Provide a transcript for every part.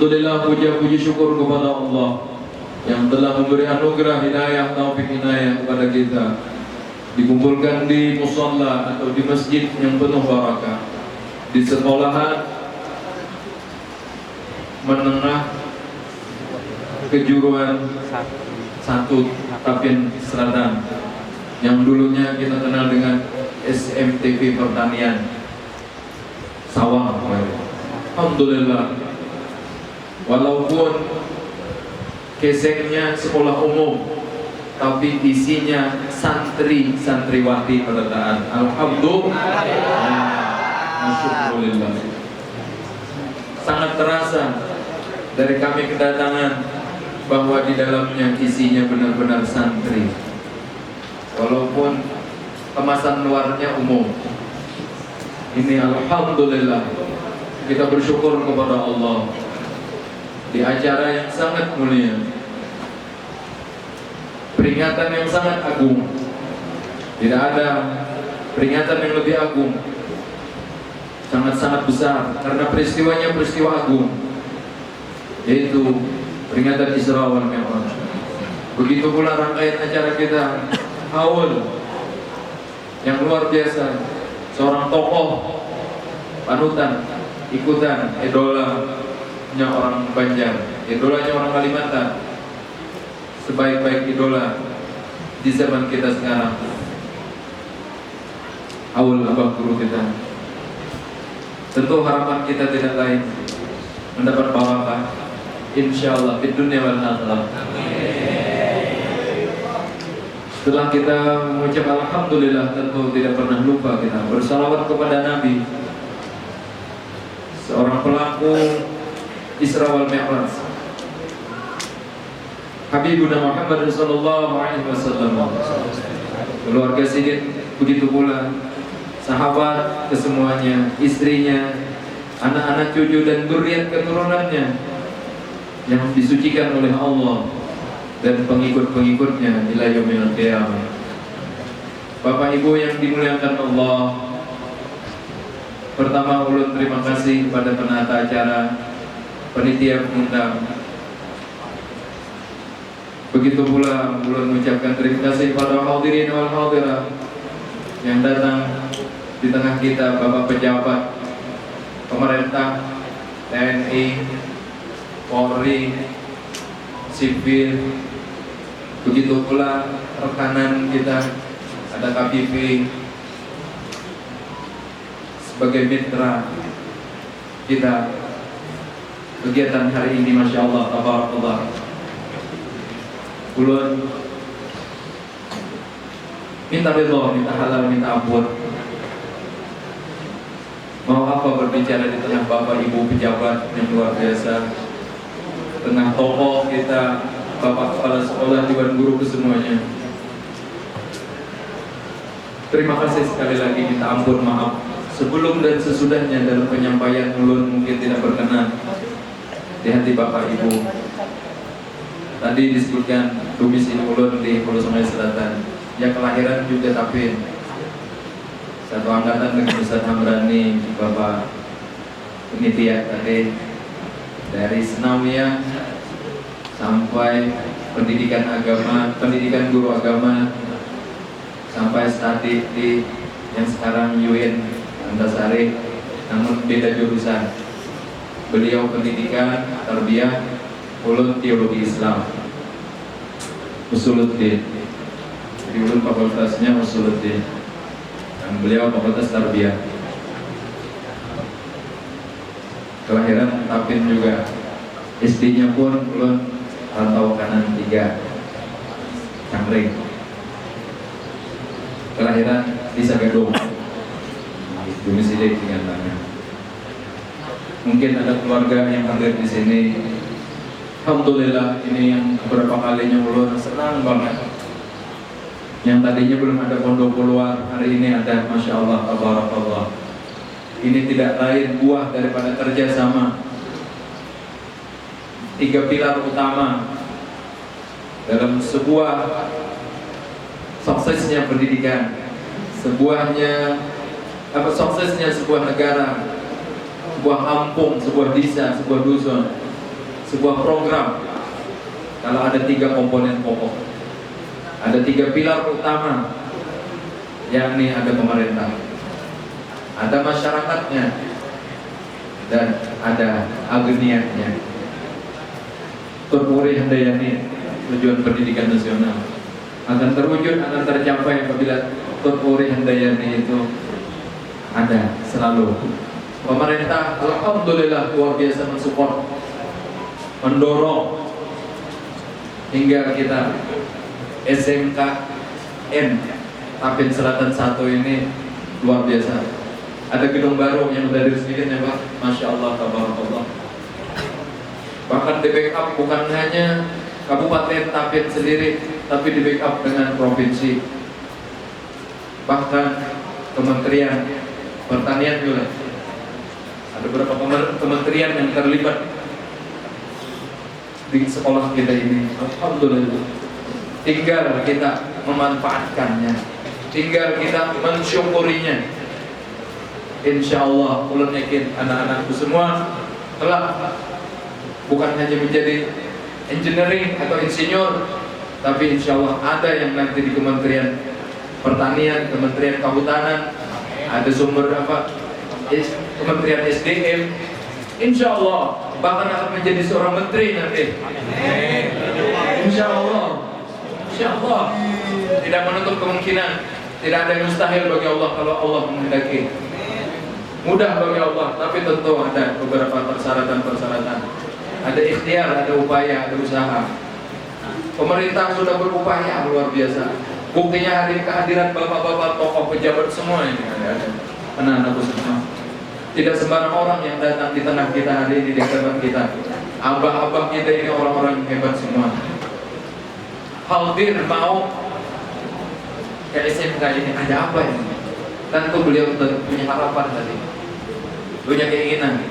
Alhamdulillah, puja-puji syukur kepada Allah yang telah memberi anugerah hidayah, taufik hidayah kepada kita, dikumpulkan di musalla atau di masjid yang penuh barakah, di sekolahan menengah kejuruan 1 Tapian Selatan yang dulunya kita kenal dengan SMTP Pertanian Sawang. Alhamdulillah, walaupun keseknya sekolah umum, tapi isinya santri santriwati pada taat. Alhamdulillah, masyaallah. Sangat terasa dari kami kedatangan bahwa di dalamnya isinya benar-benar santri, walaupun kemasan luarnya umum. Ini alhamdulillah, kita bersyukur kepada Allah di acara yang sangat mulia, peringatan yang sangat agung. Tidak ada peringatan yang lebih agung, sangat-sangat besar, karena peristiwanya peristiwa agung, yaitu peringatan Isra wal Mi'raj. Begitu pula rangkaian acara kita, haul yang luar biasa, seorang tokoh panutan, ikutan, idolanya orang Banjar, idolanya orang Kalimantan, sebaik-baik idola di zaman kita sekarang, haul abah guru kita. Tentu harapan kita tidak lain mendapat barakah, insyaallah di dunia wal akhirah. Setelah kita mengucap alhamdulillah, tentu tidak pernah lupa kita bersalawat kepada Nabi, seorang pelaku Isra wal Mi'raj, Habibuna Muhammad sallallahu alaihi wasallam, keluarga Sidin, begitu pula sahabat kesemuanya, istrinya, anak-anak cucu dan zuriat keturunannya yang disucikan oleh Allah dan pengikut-pengikutnya ila yaumil qiyamah. Bapak Ibu yang dimuliakan Allah, pertama ulun terima kasih kepada penata acara, panitia pengundang. Begitu pula ulun mengucapkan terima kasih kepada hadirin wal hadirat yang datang di tengah kita, Bapak pejabat pemerintah, TNI, Polri, sipil, begitu pula rekanan kita, ada KPP sebagai mitra kita kegiatan hari ini. Masya Allah, tabarakallah. Ulun minta ridho, minta halal, minta ampun. Mau apa berbicara di tengah Bapak Ibu pejabat yang luar biasa, tengah tokoh kita, Bapak Kepala Sekolah, Dewan Guru kesemuanya. Terima kasih sekali lagi, minta ampun, maaf sebelum dan sesudahnya dalam penyampaian ulun mungkin tidak berkenan di hati Bapak Ibu. Tadi disebutkan domisili ulun di Hulu Sungai Selatan, yang kelahiran juga Tapin, satu angkatan dengan Ustaz Hamrani, Bapak penitia tadi, dari Senawiyah sampai pendidikan agama, pendidikan guru agama, sampai studi di yang sekarang UIN Antasari, namun beda jurusan. Beliau pendidikan tarbiyah, ulun teologi Islam, Usuluddin. Jadi ulun fakultasnya Usuluddin, dan beliau fakultas tarbiyah. Kelahiran Tapin juga. SD-nya pun ulun Rantau Kanan 3, Cangkring. Kelahiran di Sagadong, domisili dengan tangan. Mungkin ada keluarga yang hadir di sini. Alhamdulillah, ini yang beberapa kalinya ulun senang banget. Yang tadinya belum ada pondok keluar, hari ini ada, Masya Allah, tabarakallah. Ini tidak lain buah daripada kerjasama 3 pilar utama dalam sebuah suksesnya pendidikan, suksesnya sebuah negara, sebuah kampung, sebuah desa, sebuah dusun. sebuah program kalau ada 3 komponen pokok, ada 3 pilar utama, yakni ada pemerintah, ada masyarakatnya, dan ada agreniatnya. Tur Uri Handayani, tujuan pendidikan nasional akan terwujud, akan tercapai apabila Tur Uri Handayani itu ada selalu. Pemerintah alhamdulillah luar biasa mensupport, mendorong hingga kita SMKN Tapin Selatan 1 ini luar biasa. Ada gedung baru yang sudah diresmikan ya Pak, Masya Allah, tabarakallah. Bahkan di backup bukan hanya Kabupaten Tapin sendiri, tapi di backup dengan provinsi, bahkan Kementerian Pertanian juga. Ada beberapa kementerian yang terlibat di sekolah kita ini. Alhamdulillah. Tinggal kita memanfaatkannya, tinggal kita mensyukurinya. Insya Allah, ulun yakin anak-anakku semua kelak bukan hanya menjadi engineering atau insinyur, tapi insya Allah ada yang nanti di Kementerian Pertanian, Kementerian Kehutanan, ada sumber Kementerian SDM, insya Allah bahkan akan menjadi seorang menteri nanti. Insya Allah, insya Allah, tidak menutup kemungkinan, tidak ada yang mustahil bagi Allah kalau Allah menghendaki. Mudah bagi Allah, tapi tentu ada beberapa persyaratan-persyaratan. Ada ikhtiar, ada upaya, ada usaha. Pemerintah sudah berupaya luar biasa. Buktinya hadir kehadiran bapak-bapak tokoh pejabat semua ini ada. Anak-anakku semua. Tidak sembarang orang yang datang di tengah kita hari ini di hadapan kita. Abah-abah kita ini orang-orang yang hebat semua. Hadir mau ke SMK ini ada apa ini? Tentu beliau punya harapan tadi, punya keinginan,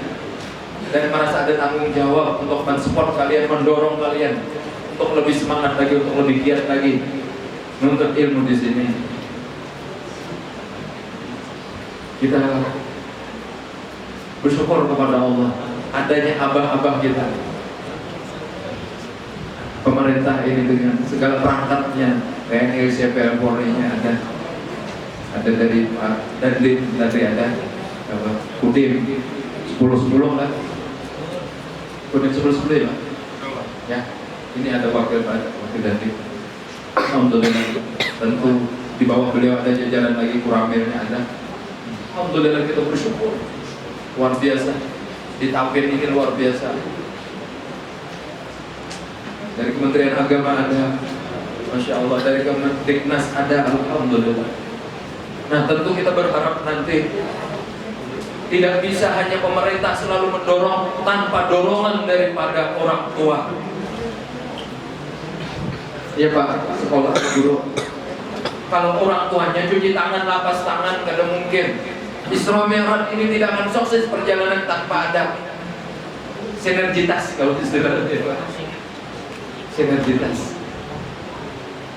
dan merasa ada tanggung jawab untuk mensupport kalian, mendorong kalian untuk lebih semangat lagi, untuk lebih giat lagi menuntut ilmu di sini. Kita bersyukur kepada Allah adanya abah-abah kita, pemerintah ini dengan segala perangkatnya, TNI, CPL, Polri-nya ada dari Pak Dandim tadi, ada Kudim 10-10 kan, Kudim 10-10 ya Pak ya. Ini ada wakil Dandim. Alhamdulillah, tentu di bawah beliau ada jajaran lagi, Kuramirnya ada. Alhamdulillah, kita bersyukur luar biasa. Di Tapin ini luar biasa. Dari Kementerian Agama ada, Masya Allah, dari Kemendiknas ada, alhamdulillah. Nah, tentu kita berharap nanti tidak bisa hanya pemerintah selalu mendorong tanpa dorongan daripada orang tua. Ya Pak, sekolah guru. Kalau orang tuanya cuci tangan, lapas tangan, kada mungkin. Isra Mi'raj ini tidak akan sukses perjalanan tanpa ada sinergitas, kalau istilahnya Pak. Sinergitas.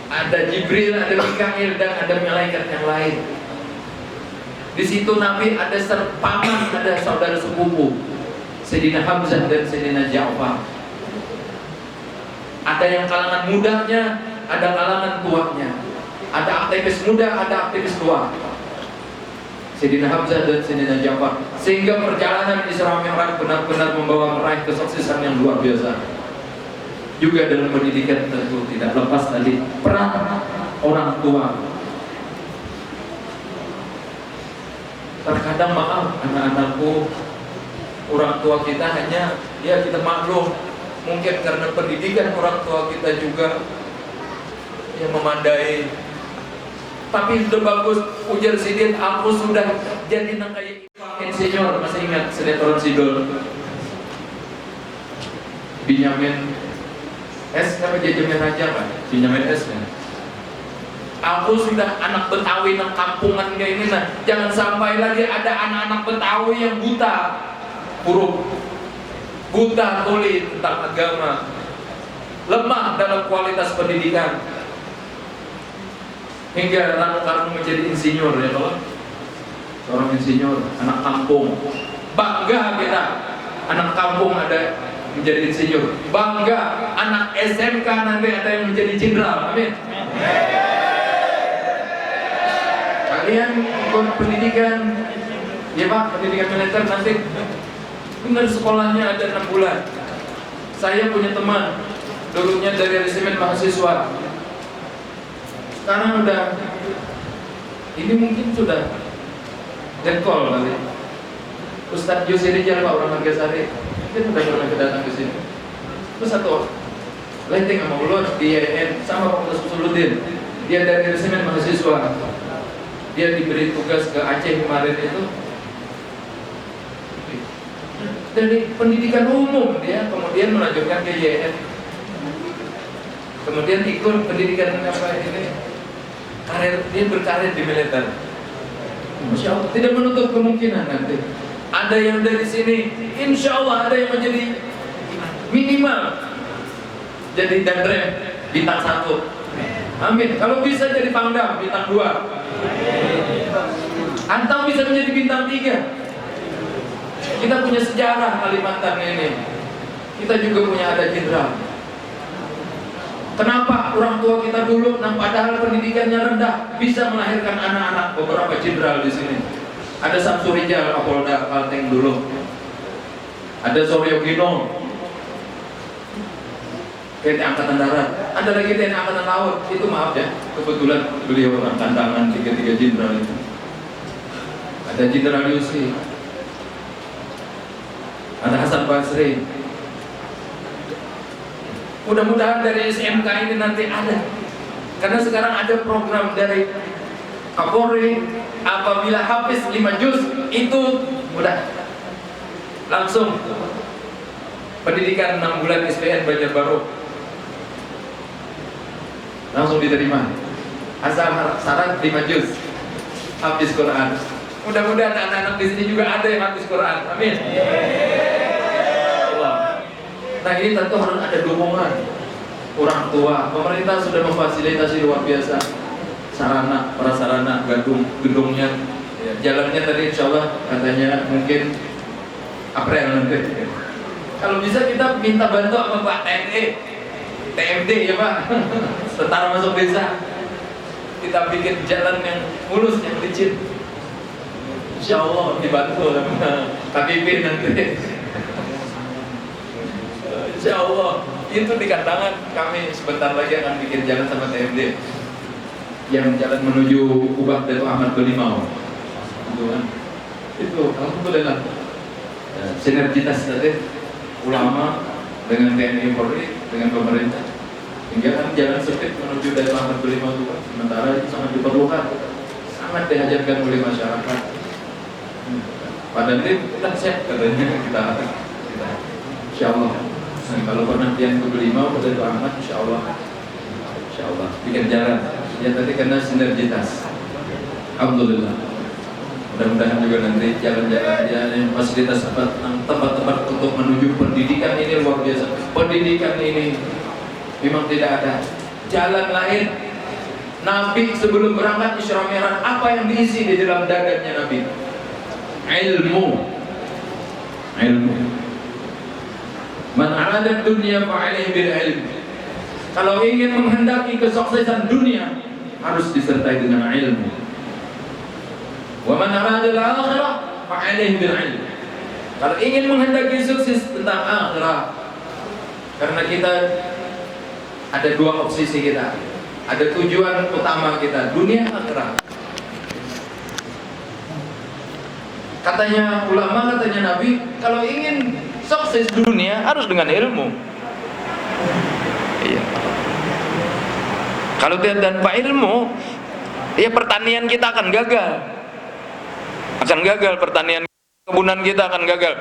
Ada Jibril, ada Mikail, dan ada malaikat yang lain. Di situ Nabi ada paman, ada saudara sepupu, Sayyidina Hamzah dan Sayyidina Ja'far. Ada yang kalangan mudanya, ada kalangan tuanya. Ada aktivis muda, ada aktivis tua. Sayyidina Hamzah dan Sayyidina Ja'far. Sehingga perjalanan Isra Mi'raj benar-benar membawa meraih kesuksesan yang luar biasa. Juga dalam pendidikan tentu tidak lepas tadi peran orang tua. Terkadang maaf anak-anakku, orang tua kita hanya, ya kita maklum, mungkin karena pendidikan orang tua kita juga yang memadai. Tapi sudah bagus, ujar Sidin, aku sudah jadi nangkai insinyur. Masih ingat sinetron Sidol Binyamin S, apa Jajamin Raja Pak? Binyamin S kan? Aku sudah anak Betawi nang kampungan kayak ini, nah jangan sampai lagi ada anak-anak Betawi yang buta huruf, buta tuli tentang agama, lemah dalam kualitas pendidikan, hingga karena menjadi insinyur ya kalau seorang insinyur anak kampung. Bangga kita anak kampung ada menjadi insinyur. Bangga anak SMK nanti ada yang menjadi jenderal. Amin. Kalian ikut pendidikan, ya Pak, pendidikan militer nanti. Benar, sekolahnya ada 6 bulan. Saya punya teman, dulunya dari resimen mahasiswa. Sekarang udah, ini mungkin sudah detkol kali. Ustadz Yusri Rijal, Pak, orang Hargasari, dia sudah pernah datang ke sini. Terus satu letting sama ulun di IAIN sama Pak Ustadz Suludin. Dia dari resimen mahasiswa. Dia diberi tugas ke Aceh kemarin itu dari pendidikan umum, dia kemudian melanjutkan ke IAIN, kemudian ikut pendidikan apa ini, karir, dia berkarir di militer. Masya Allah, tidak menutup kemungkinan nanti ada yang dari sini, insya Allah ada yang menjadi minimal jadi Danrem bintang 1. Amin. Kalau bisa jadi Pangdam bintang 2, atau bisa menjadi bintang 3. Kita punya sejarah Kalimantan ini. Kita juga punya ada jenderal. Kenapa orang tua kita dulu, padahal pendidikannya rendah, bisa melahirkan anak-anak beberapa jenderal di sini. Ada Samsul Rijal, Kapolda Kalteng dulu. Ada Suryo Gino, TNI Angkatan Darat. Ada lagi TNI Angkatan Laut. Itu maaf ya, kebetulan beliau orang tantangan 3 jenderal itu. Ada Jenderal Yusi. Ada Hasan Basri. Mudah-mudahan dari SMK ini nanti ada. Karena sekarang ada program dari Kapolri, apabila habis 5 juz itu udah langsung pendidikan 6 bulan SPN Banjarbaru, langsung diterima. Asal syarat 5 juz habis Quran. Mudah-mudahan anak-anak di sini juga ada yang habis Quran. Amin. Nah, ini tentu harus ada dukungan orang tua. Pemerintah sudah memfasilitasi luar biasa sarana, prasarana, gedungnya, ya, jalannya tadi insya Allah katanya mungkin April nanti. Kalau bisa kita minta bantu sama Pak TNI, TMD ya Pak, setara masuk desa. Kita bikin jalan yang mulus, yang licin. Insya Allah dibantu sama KPP nanti. Insya Allah itu di Kandangan kami sebentar lagi akan bikin jalan sama TMD yang jalan menuju Kubah Dato' Ahmad Belimau. Itu kan, itu alhamdulillah ya, sinergitas tadi ulama dengan TNI Polri dengan pemerintah hingga kan jalan sempit menuju Dato' Ahmad Belimau itu kan sementara itu sangat diperlukan, sangat dihajarkan oleh masyarakat. Padahal ini kita siap katanya kita insya Allah. Nah, kalau penantian ke Belimau pada Dato' Ahmad insya Allah bikin jalan ya tadi karena sinergitas. Alhamdulillah. Mudah-mudahan juga nanti jalan-jalan ya, fasilitas tempat-tempat untuk menuju pendidikan ini luar biasa. Pendidikan ini memang tidak ada jalan lain. Nabi sebelum berangkat Isra Mi'raj, apa yang diisi di dalam dadanya Nabi? Ilmu. Man arada dunia fa'alaihi bil ilm. Kalau ingin menghendaki kesuksesan dunia harus disertai dengan ilmu. Wa man arada al-akhirah fa'alaihi bil ilm. Kalau ingin menghendaki sukses tentang akhirat, karena kita ada 2 posisi kita. Ada tujuan utama kita, dunia akhirat. Katanya ulama, katanya Nabi, kalau ingin sukses dunia harus dengan ilmu. Iya. Kalau tidak tanpa ilmu, ya pertanian kita akan gagal. Pertanian kebunan kita akan gagal.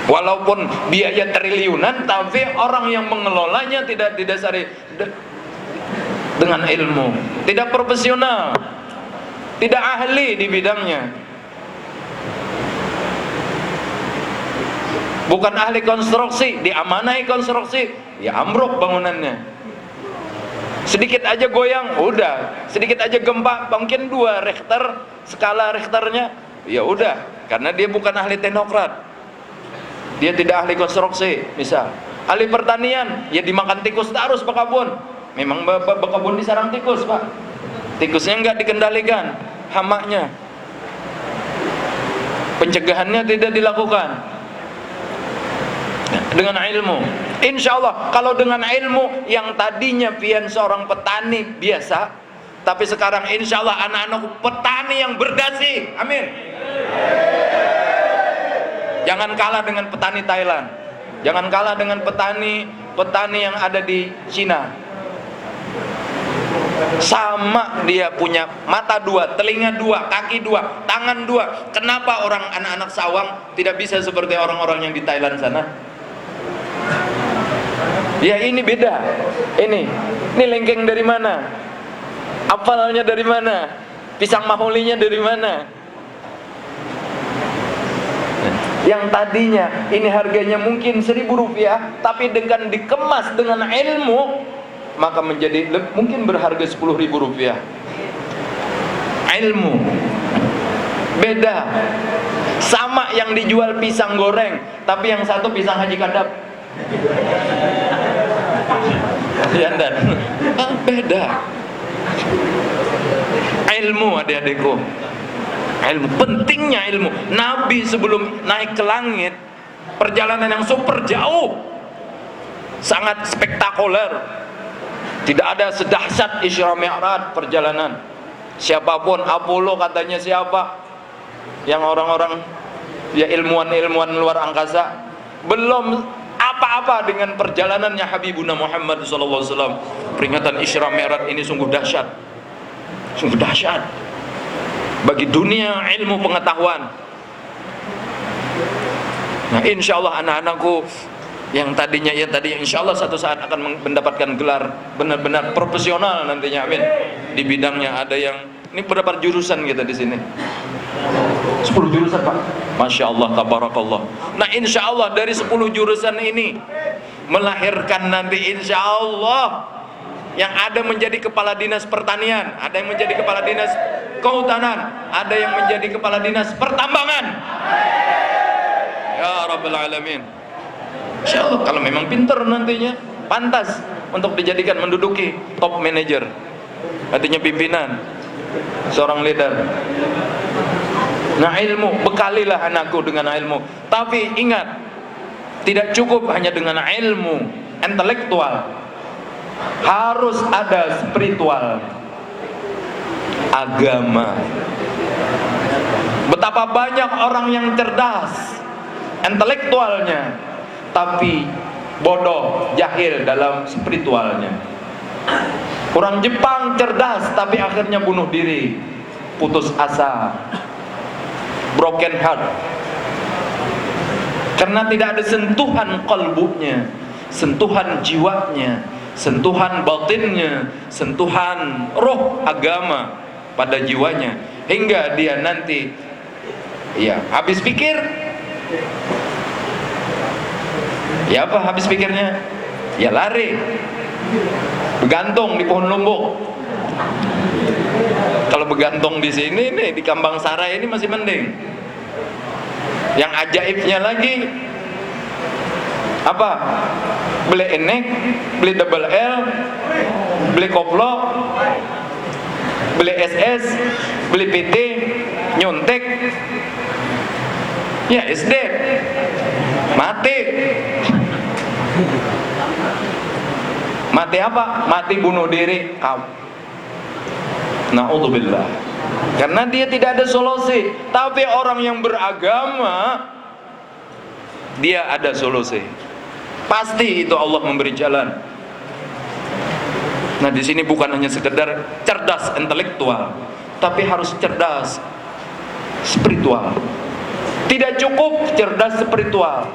Walaupun biaya triliunan, tapi orang yang mengelolanya tidak didasari dengan ilmu, tidak profesional, tidak ahli di bidangnya. Bukan ahli konstruksi, diamanahi konstruksi, ya ambruk bangunannya. Sedikit aja goyang, udah. Sedikit aja gempa, mungkin 2 Richter, skala Richternya, ya udah. Karena dia bukan ahli teknokrat. dia tidak ahli konstruksi, misal. Ahli pertanian, ya dimakan tikus terus bekabun. Memang bekabun di sarang tikus, Pak. Tikusnya nggak dikendalikan, hamaknya. Pencegahannya tidak dilakukan. Dengan ilmu, insya Allah, kalau dengan ilmu yang tadinya pian seorang petani biasa, tapi sekarang insya Allah anak-anak petani yang berdasi, amin. Jangan kalah dengan petani Thailand, jangan kalah dengan petani yang ada di Cina. Sama, dia punya mata dua, telinga dua, kaki dua, tangan dua. Kenapa orang anak-anak sawang tidak bisa seperti orang-orang yang di Thailand sana? Ya ini beda. Ini lengkeng dari mana? Apalnya dari mana? Pisang maholinya dari mana? Yang tadinya ini harganya mungkin Rp1.000, tapi dengan dikemas dengan ilmu, maka menjadi mungkin berharga Rp10.000. Ilmu beda. Sama yang dijual pisang goreng, tapi yang satu pisang Haji Kadap. Ya, dan beda. Ilmu, adik-adikku, ilmu, pentingnya ilmu. Nabi sebelum naik ke langit, perjalanan yang super jauh, sangat spektakuler. Tidak ada sedahsyat Isra Mi'raj perjalanan. Siapapun, Apollo katanya siapa, yang orang-orang ya ilmuwan luar angkasa, belum apa-apa dengan perjalanannya Habibuna Muhammad SAW. Peringatan Isra Mi'raj ini sungguh dahsyat, sungguh dahsyat bagi dunia ilmu pengetahuan. Nah, insya Allah anak-anakku yang tadi insya Allah satu saat akan mendapatkan gelar benar-benar profesional nantinya, amin. Di bidangnya ada yang ini berapa jurusan kita di sini? 10 jurusan, Pak. Masya Allah, tabarakallah. Nah, insya Allah dari 10 jurusan ini melahirkan nanti insya Allah yang ada menjadi kepala dinas pertanian, ada yang menjadi kepala dinas kehutanan, ada yang menjadi kepala dinas pertambangan. Ya Rabbal Alamin. Insya Allah kalau memang pintar nantinya, pantas untuk dijadikan menduduki top manager, artinya pimpinan, seorang leader. Nah, ilmu, bekalilah anakku dengan ilmu. Tapi ingat, tidak cukup hanya dengan ilmu intelektual, harus ada spiritual, agama. Betapa banyak orang yang cerdas intelektualnya, tapi bodoh, jahil dalam spiritualnya. Orang Jepang cerdas, tapi akhirnya bunuh diri, putus asa, broken heart, karena tidak ada sentuhan kalbunya, sentuhan jiwanya, sentuhan batinnya, sentuhan roh agama pada jiwanya, hingga dia nanti ya habis pikir. Ya apa habis pikirnya? Ya lari, begantung di pohon lombok. Kalau begantung di sini nih, di Kambang Sarai ini masih mending. Yang ajaibnya lagi apa? Beli enek, beli double L, beli koplo, beli SS, beli PT, nyontek. Ya SD mati. Mati apa? Mati bunuh diri. Na'udzubillah. Karena dia tidak ada solusi. Tapi orang yang beragama, dia ada solusi. Pasti itu Allah memberi jalan. Nah, di sini bukan hanya sekedar cerdas intelektual, tapi harus cerdas spiritual. Tidak cukup cerdas spiritual,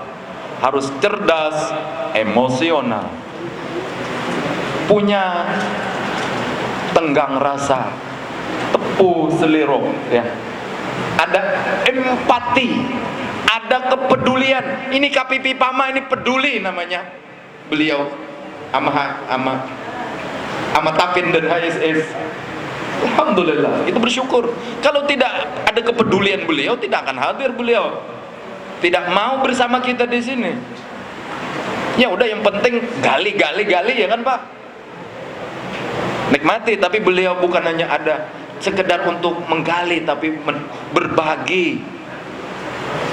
harus cerdas emosional. Punya tenggang rasa, tepu selirok, ya. Ada empati, ada kepedulian. Ini KPP Pama ini peduli namanya. Beliau ama Tapin dan HSS. Alhamdulillah, itu bersyukur. Kalau tidak ada kepedulian beliau, tidak akan hadir beliau. tidak mau bersama kita di sini. Ya udah, yang penting gali ya kan Pak, nikmati. Tapi beliau bukan hanya ada sekedar untuk menggali, tapi berbagi.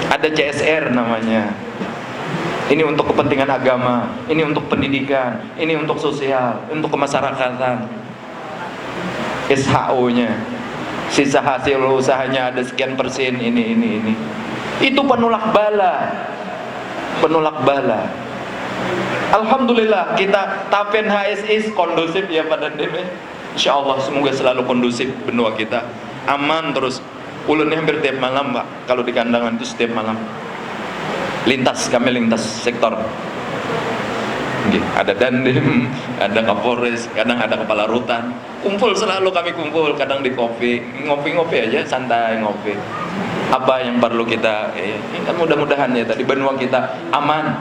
Ada CSR namanya. Ini untuk kepentingan agama, ini untuk pendidikan, ini untuk sosial, untuk kemasyarakatan. SHO-nya, sisa hasil usahanya ada sekian persen, ini. Itu penolak bala. Alhamdulillah kita Tapen HSIS kondusif ya Pak Dandim. Insya Allah semoga selalu kondusif benua kita, aman terus. Ulunnya hampir tiap malam Pak, kalau di kandangan itu setiap malam kami lintas sektor. Ada Dandim, ada Kapolres, kadang ada kepala rutan, selalu kami kumpul, kadang di ngopi aja, santai ngopi. Apa yang perlu kita kan mudah-mudahan ya tadi benua kita aman.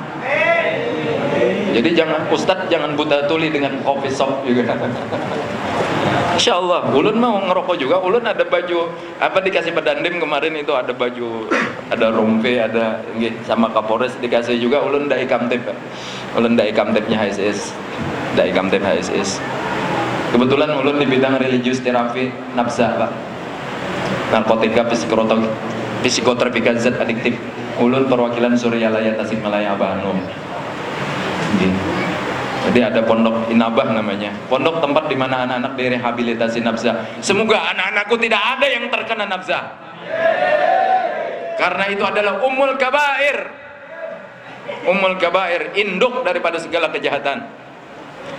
Jadi Ustadz jangan buta tuli dengan kopi shop juga. Insya Allah, ulun mau ngerokok juga. Ulun ada baju dikasih Pak Dandim kemarin itu, ada baju, ada rompe, ada sama Kapolres dikasih juga. Ulun dai kamtip, ulun dai kamtipnya HSS, dai kamtip HSS. Kebetulan ulun di bidang religius terapi nafsa Pak, narkotika, psikotropika zat adiktif. Ulun perwakilan Suryalaya Tasikmalaya Abah Hanum. Jadi ada pondok Inabah namanya, pondok tempat di mana anak-anak direhabilitasi nafsa. Semoga anak-anakku tidak ada yang terkena nafsa, karena itu adalah ummul kabair, induk daripada segala kejahatan.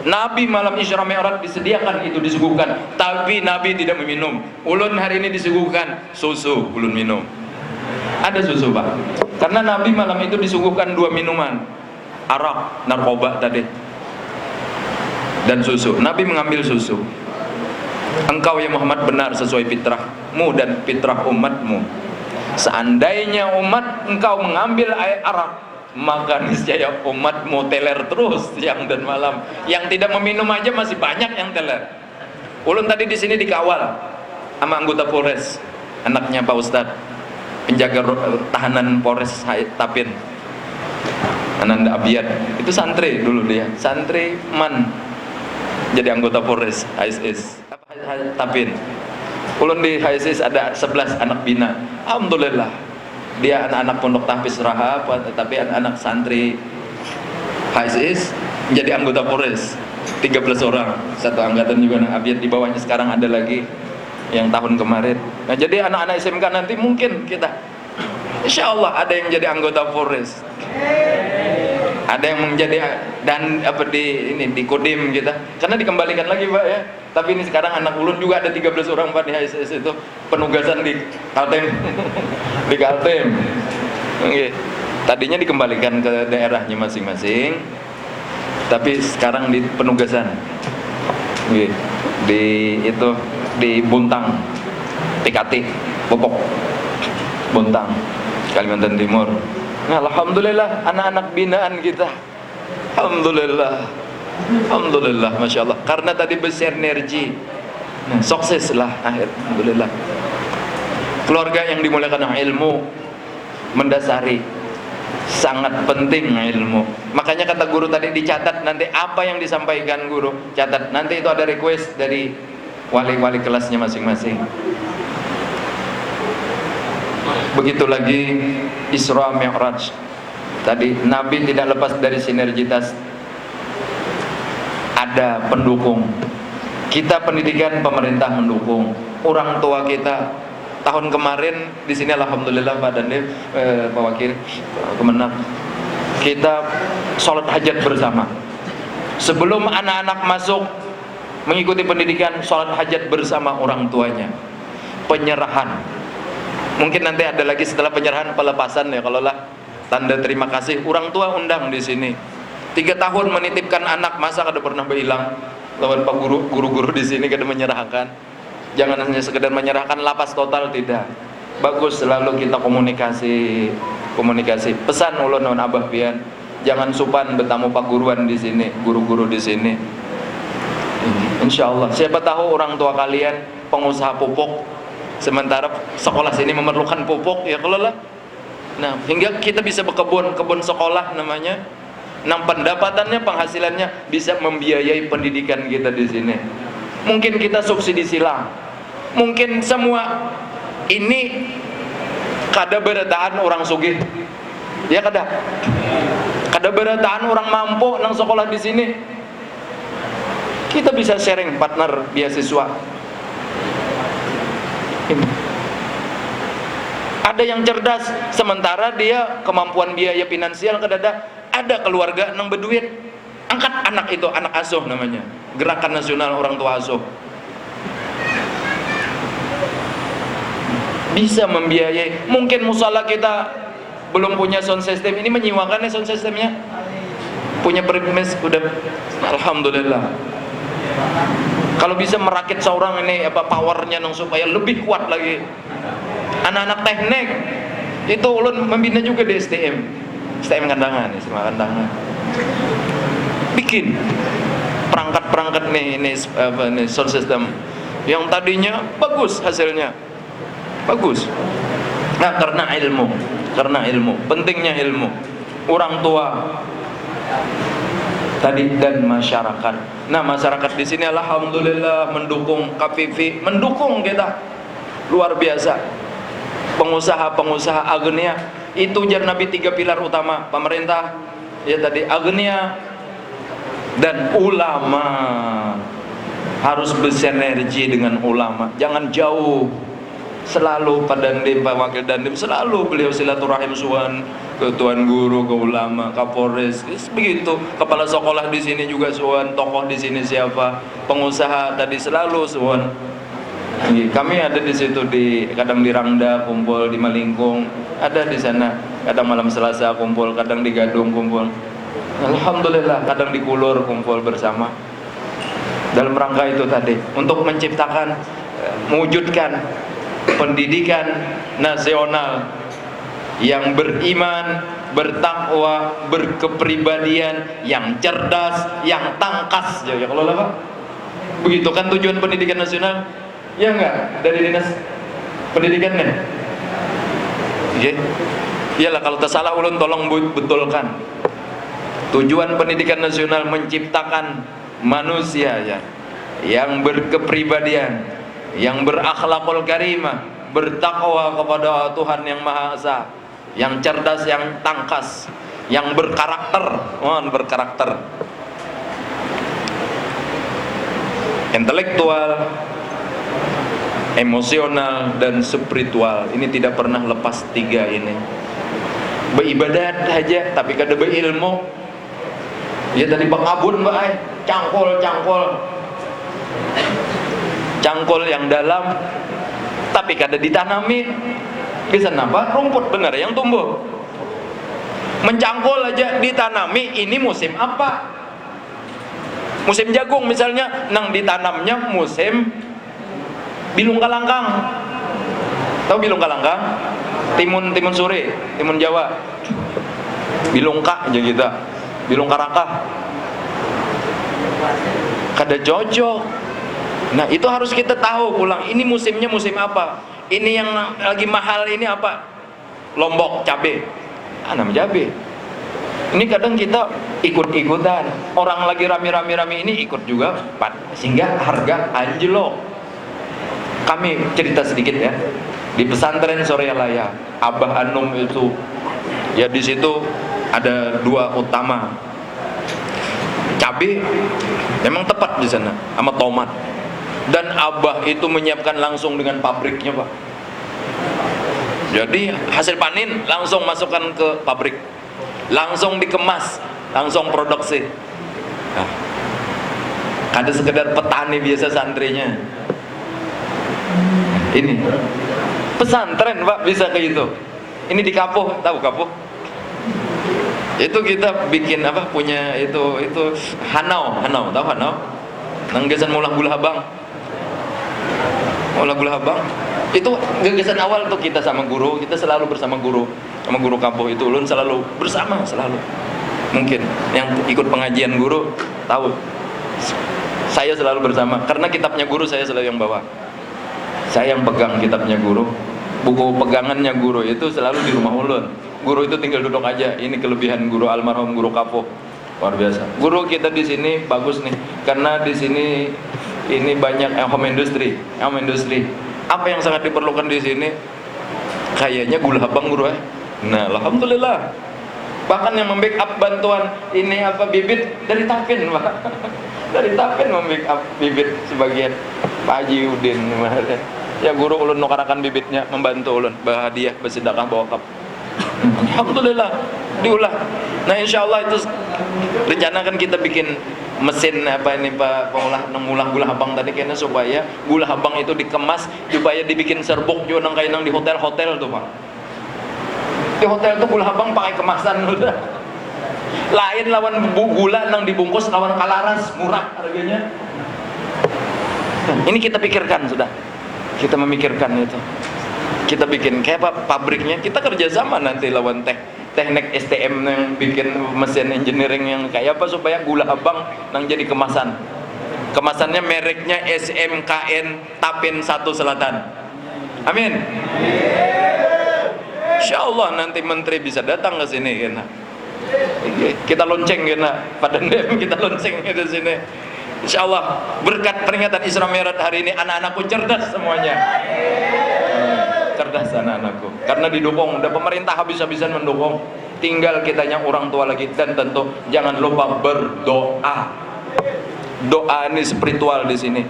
Nabi malam Isra Mi'raj disediakan itu, disuguhkan, tapi Nabi tidak meminum. Ulun hari ini disuguhkan susu, ulun minum. Ada susu Pak, karena Nabi malam itu disuguhkan 2 minuman, arak, narkoba tadi, dan susu. Nabi mengambil susu. Engkau ya Muhammad benar sesuai fitrahmu dan fitrah umatmu. Seandainya umat engkau mengambil air arak, maka niscaya umatmu teler terus siang dan malam. Yang tidak meminum aja masih banyak yang teler. Ulun tadi di sini dikawal sama anggota Polres, anaknya Pak Ustadz, penjaga tahanan Polres Tapin, Ananda Abiyat. Itu santri dulu dia, santri jadi anggota Polres HSIS Tapin. Ulun di HSIS ada 11 anak bina. Alhamdulillah, dia anak-anak pondok tahfiz rahab, tapi anak-anak santri HSIS menjadi anggota Polres 13 orang, satu angkatan juga anak Abiyat. Di bawahnya sekarang ada lagi yang tahun kemarin. Nah, jadi anak-anak SMK nanti mungkin kita Insya Allah ada yang jadi anggota Polres, ada yang menjadi di Kodim kita, karena dikembalikan lagi Pak ya. Tapi ini sekarang anak ulun juga ada 13 orang Pak di HSS itu, penugasan di Kalteng. Di Kalteng. Tadinya dikembalikan ke daerahnya masing-masing, tapi sekarang di penugasan. Di Buntang, TKT, Popok, Buntang, Kalimantan Timur. Nah, alhamdulillah anak-anak binaan kita, alhamdulillah, masya Allah, karena tadi bersinergi, sukses lah alhamdulillah. Keluarga yang dimuliakan ilmu mendasari, sangat penting ilmu. Makanya kata guru tadi, dicatat nanti apa yang disampaikan guru, catat, nanti itu ada request dari wali-wali kelasnya masing-masing. Begitu lagi Isra Mi'raj tadi, Nabi tidak lepas dari sinergitas. Ada pendukung kita, pendidikan pemerintah mendukung, orang tua kita. Tahun kemarin di sini alhamdulillah Pak Dandim, Pak Wakil Kemenang, kita sholat hajat bersama. Sebelum anak-anak masuk mengikuti pendidikan, sholat hajat bersama orang tuanya. Penyerahan, mungkin nanti ada lagi setelah penyerahan, pelepasan ya, kalau lah tanda terima kasih. Orang tua undang di sini. 3 tahun menitipkan anak, masa kada pernah berhilang. Lawan Pak guru-guru di sini kada menyerahkan. Jangan hanya sekedar menyerahkan lapas total, tidak. Bagus selalu kita komunikasi. Pesan ulun non Abah pian, jangan supan bertamu Pak guruan di sini, guru-guru di sini. Insya Allah, siapa tahu orang tua kalian pengusaha pupuk, sementara sekolah sini memerlukan pupuk, ya kalau lah Nah, hingga kita bisa berkebun, kebun sekolah namanya. Nah, pendapatannya, penghasilannya bisa membiayai pendidikan kita di sini. Mungkin kita subsidi silang. Mungkin semua ini kada berataan orang sugih. Ya kada. Kada berataan orang mampu nang sekolah di sini. Kita bisa sharing partner beasiswa. Ini. Ada yang cerdas, sementara dia kemampuan biaya finansial kadada, ada keluarga nang berduit, angkat anak itu, anak asuh namanya, Gerakan Nasional Orang Tua Asuh. Bisa membiayai. Mungkin musala kita belum punya sound system, ini menyiwakan ya sound systemnya, punya premis udah, alhamdulillah. Kalau bisa merakit seorang ini apa powernya nang supaya lebih kuat lagi. Anak-anak teknik itu ulun membina juga di STM Kandangan, SMA Kandangan. Bikin perangkat-perangkat nih sound system yang tadinya bagus hasilnya. Bagus. Nah, karena ilmu, pentingnya ilmu. Orang tua tadi dan masyarakat. Nah, masyarakat di sini alhamdulillah mendukung KPV, mendukung kita luar biasa. Pengusaha-pengusaha agnia itu jar Nabi 3 pilar utama, pemerintah ya tadi, agnia dan ulama. Harus bersinergi dengan ulama, jangan jauh. Selalu Pak Dandim, Pak Wakil Dandim selalu beliau silaturahim suan ke tuan guru, ke ulama, Kapolres, begitu. Kepala sekolah di sini juga suan, tokoh di sini siapa, pengusaha tadi selalu suan. Kami ada di situ, kadang di Rangda kumpul, di Malingkung ada di sana, kadang malam Selasa kumpul, kadang di Gadung kumpul. Alhamdulillah, kadang di Kulur kumpul bersama. Dalam rangka itu tadi untuk menciptakan, mewujudkan pendidikan nasional yang beriman, bertakwa, berkepribadian, yang cerdas, yang tangkas. Ya kalau Pak, begitu kan tujuan pendidikan nasional. Ya enggak, dari dinas pendidikannya. Oke. Iyalah, kalau tersalah ulun tolong betulkan. Tujuan pendidikan nasional menciptakan manusia ya, yang berkepribadian, yang berakhlakul karimah, bertakwa kepada Tuhan yang Maha Esa, yang cerdas, yang tangkas, yang berkarakter, berkarakter, intelektual, emosional, dan spiritual. Ini tidak pernah lepas 3 ini. Beribadat aja tapi kada berilmu. Ya tadi pengabun bae, cangkul yang dalam tapi kada ditanami. Bisa napa? Rumput benar yang tumbuh. Mencangkul aja ditanami, ini musim apa? Musim jagung misalnya, nang ditanamnya musim bilung kalangkang. Tahu bilung kalangkang? Timun suri, timun Jawa. Bilungka aja kita. Bilung karakah. Kada cocok. Nah, itu harus kita tahu pulang. Ini musimnya musim apa? Ini yang lagi mahal ini apa? Lombok cabe. Tanam cabe. Ini kadang kita ikut-ikutan. Orang lagi rame-rame ini ikut juga, sehingga harga anjlok. Kami cerita sedikit ya. Di pesantren Sorealaya, Abah Anum itu, ya di situ ada 2 utama. Cabai memang tepat di sana, sama tomat. Dan Abah itu menyiapkan langsung dengan pabriknya, Pak. Jadi hasil panen langsung masukkan ke pabrik, langsung dikemas, langsung produksi. Nah, ada sekedar petani biasa santrinya. Ini pesantren Pak bisa kayak gitu. Ini di Kapuh, tahu Kapuh? Itu kita bikin apa? Punya itu Hanau, tahu Hanau? Nang gagasan Mulah Gula Habang. Itu gagasan awal tuh kita sama guru, kita selalu bersama guru Kapuh itu ulun selalu bersama selalu. Mungkin yang ikut pengajian guru tahu. Saya selalu bersama karena kitabnya guru saya selalu yang bawa. Saya yang pegang kitabnya guru. buku pegangannya guru itu selalu di rumah ulun. Guru itu tinggal duduk aja. Ini kelebihan guru almarhum guru Kapo, luar biasa. Guru kita di sini bagus nih, karena di sini ini banyak home industry. Apa yang sangat diperlukan di sini? Kayaknya gula abang guru ya. Nah, alhamdulillah. Bahkan yang membackup bantuan ini apa bibit dari Tapin, Pak. Dari Tapin membackup bibit sebagian. Pak Haji Udin kemarin. Ya guru ulun nukarakan bibitnya, membantu ulun berhadiah bersedekah bawa kap. Alhamdulillah diulah. Nah insyaallah itu rencanakan kita bikin mesin apa ini Pak pengulah gula abang tadi kayaknya supaya gula abang itu dikemas supaya dibikin serbuk juga nang kayak di hotel-hotel tuh Pak. Di hotel tuh gula abang pakai kemasan udah. Lain lawan gula nang dibungkus lawan kalaras murah harganya. Ini kita pikirkan sudah. Kita memikirkan itu. Kita bikin kayak pabriknya, kita kerjasama nanti lawan teknik STM yang bikin mesin engineering yang kayak apa supaya gula abang nang jadi kemasan. Kemasannya mereknya SMKN Tapin 1 Selatan. Amin. Insyaallah nanti menteri bisa datang ke sini kena. Kita lonceng kena pada dem kita lonceng ke sini. Insyaallah berkat peringatan Isra Mi'raj hari ini anak-anakku cerdas semuanya. Cerdas anak-anakku karena didukung, udah pemerintah habis-habisan mendukung, tinggal kitanya orang tua lagi. Dan tentu jangan lupa berdoa. Doa ini spiritual di sini.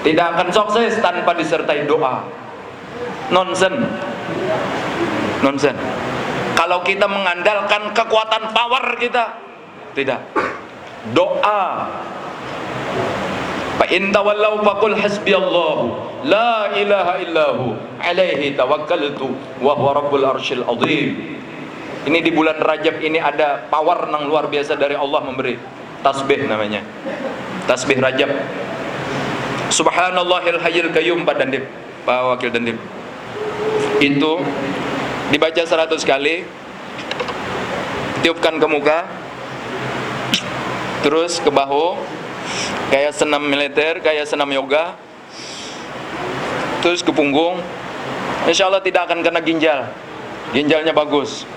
Tidak akan sukses tanpa disertai doa. Nonsen. Kalau kita mengandalkan kekuatan power kita, tidak. Doa. Fa in tawallaw faqul hasbiyallahu la ilaha illahu alaihi tawakkaltu wa huwa rabbul arsyil azim. Ini di bulan Rajab ini ada power yang luar biasa dari Allah memberi. Tasbih namanya. Tasbih Rajab. Subhanallahil hayyil qayyum Pak Dandip, Pak Wakil Dandip. Itu dibaca 100 kali. Tiupkan ke muka. Terus ke bahu. Kayak senam militer, kayak senam yoga. Terus ke punggung. Insya Allah tidak akan kena ginjal. Ginjalnya bagus.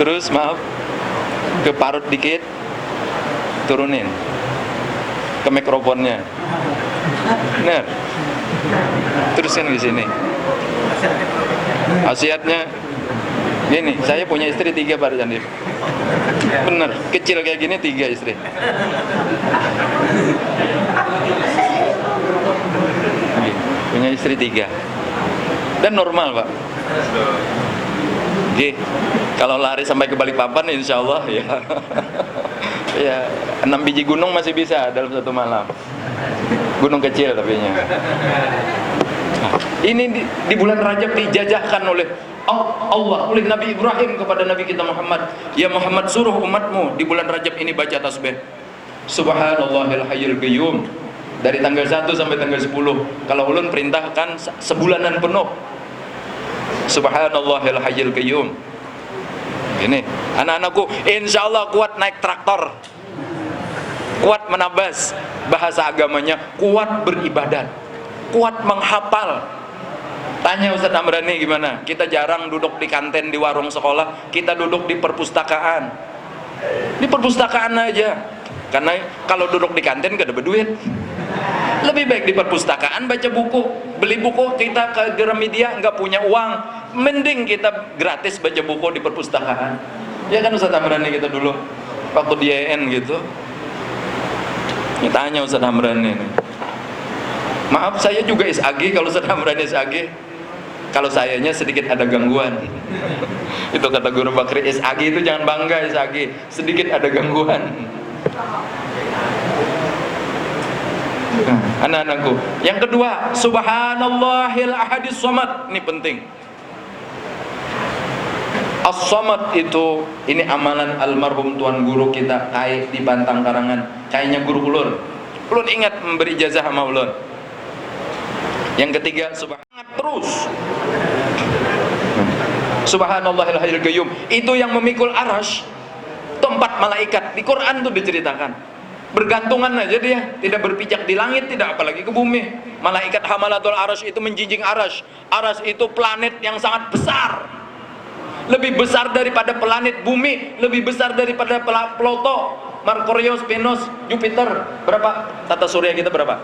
Terus maaf, ke parut dikit. Turunin ke mikrofonnya. Benar. Terusin di sini. Wasiatnya gini, saya punya istri 3 Pak Dandip. Bener, kecil kayak gini 3 istri. Punya istri 3. Dan normal Pak. Oke, kalau lari sampai ke Balikpapan insya Allah ya. Ya 6 biji gunung masih bisa dalam 1 malam. Gunung kecil tapi nya. Nah, ini di bulan Rajab dijajahkan oleh Allah, oleh Nabi Ibrahim kepada Nabi kita Muhammad. Ya Muhammad, suruh umatmu di bulan Rajab ini baca tasbih Subhanallahil hayyil qayyum dari tanggal 1 sampai tanggal 10. Kalau ulun perintahkan sebulanan penuh Subhanallahil hayyil qayyum. Ini anak-anakku insyaallah kuat naik traktor, kuat menabas, bahasa agamanya kuat beribadat, kuat menghafal. Tanya Ustaz Amrani gimana? Kita jarang duduk di kantin di warung sekolah, kita duduk di perpustakaan. Di perpustakaan aja. Karena kalau duduk di kantin gak ada berduit. Lebih baik di perpustakaan baca buku. Beli buku kita ke Gramedia nggak punya uang, mending kita gratis baca buku di perpustakaan. Ya kan Ustaz Amrani kita dulu waktu di EN gitu. Ini tanya Ustaz Amrani ini. Maaf saya juga SAG, kalau Ustaz Amrani SAG, kalau sayanya sedikit ada gangguan. Itu kata Guru Bakri, SAG itu jangan bangga SAG, sedikit ada gangguan. Nah, anak-anakku, yang kedua Subhanallahil ahadis somad. Ini penting. As-somad itu, ini amalan almarhum tuan guru kita Kai di Bantang Karangan. Kayaknya guru ulun. Ulun ingat memberi ijazah sama ulun. Yang ketiga, subhanallah terus. Subhanallahil hayyil qayyum. Itu yang memikul arasy. Itu 4 malaikat. Di Quran tuh diceritakan. Bergantungan aja dia, tidak berpijak di langit, tidak apalagi ke bumi. Malaikat hamalatul arasy itu menjinjing arasy. Arasy itu planet yang sangat besar, lebih besar daripada planet bumi, lebih besar daripada Pluto, Merkurius, Venus, Jupiter. Berapa tata surya kita berapa?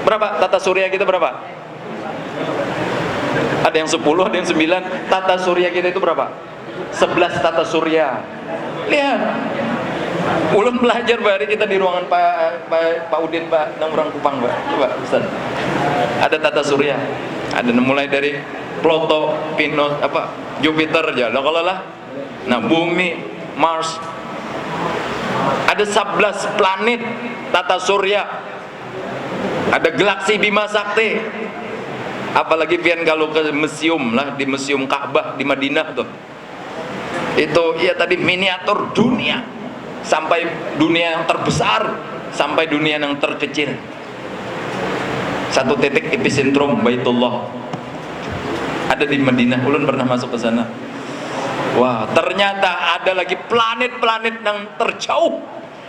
Berapa tata surya kita berapa? Ada yang 10, ada yang 9. Tata surya kita itu berapa? 11 tata surya. Lihat, ulun belajar hari kita di ruangan Pak Udin, Pak Nangurang Kupang, Pak. Coba Ustaz. Ada tata surya. Ada mulai dari Pluto, Venus, Jupiter aja. Kalau lah. Nah, bumi, Mars. Ada 11 planet tata surya. Ada galaksi Bima Sakti. Apalagi pian kalau ke museum lah, di Museum Ka'bah di Madinah tuh. Itu ya tadi miniatur dunia. Sampai dunia yang terbesar, sampai dunia yang terkecil. Satu titik epicentrum Baitullah ada di Madinah. Ulun pernah masuk ke sana. Wah, ternyata ada lagi planet-planet yang terjauh,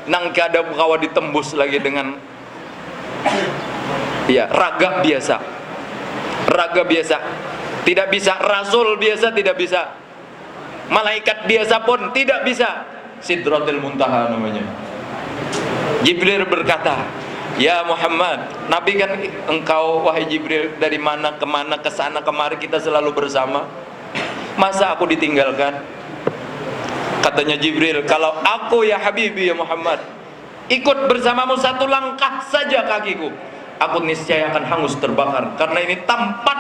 nang kada kawa ditembus lagi dengan ya raga biasa. Raga biasa. Tidak bisa, rasul biasa tidak bisa. Malaikat biasa pun tidak bisa. Sidratul Muntaha namanya. Jibril berkata, "Ya Muhammad, Nabi kan engkau wahai Jibril dari mana ke mana, ke sana kemari kita selalu bersama. Masa aku ditinggalkan?" Katanya Jibril, "Kalau aku ya Habibi ya Muhammad ikut bersamamu satu langkah saja kakiku, aku niscaya akan hangus terbakar karena ini tempat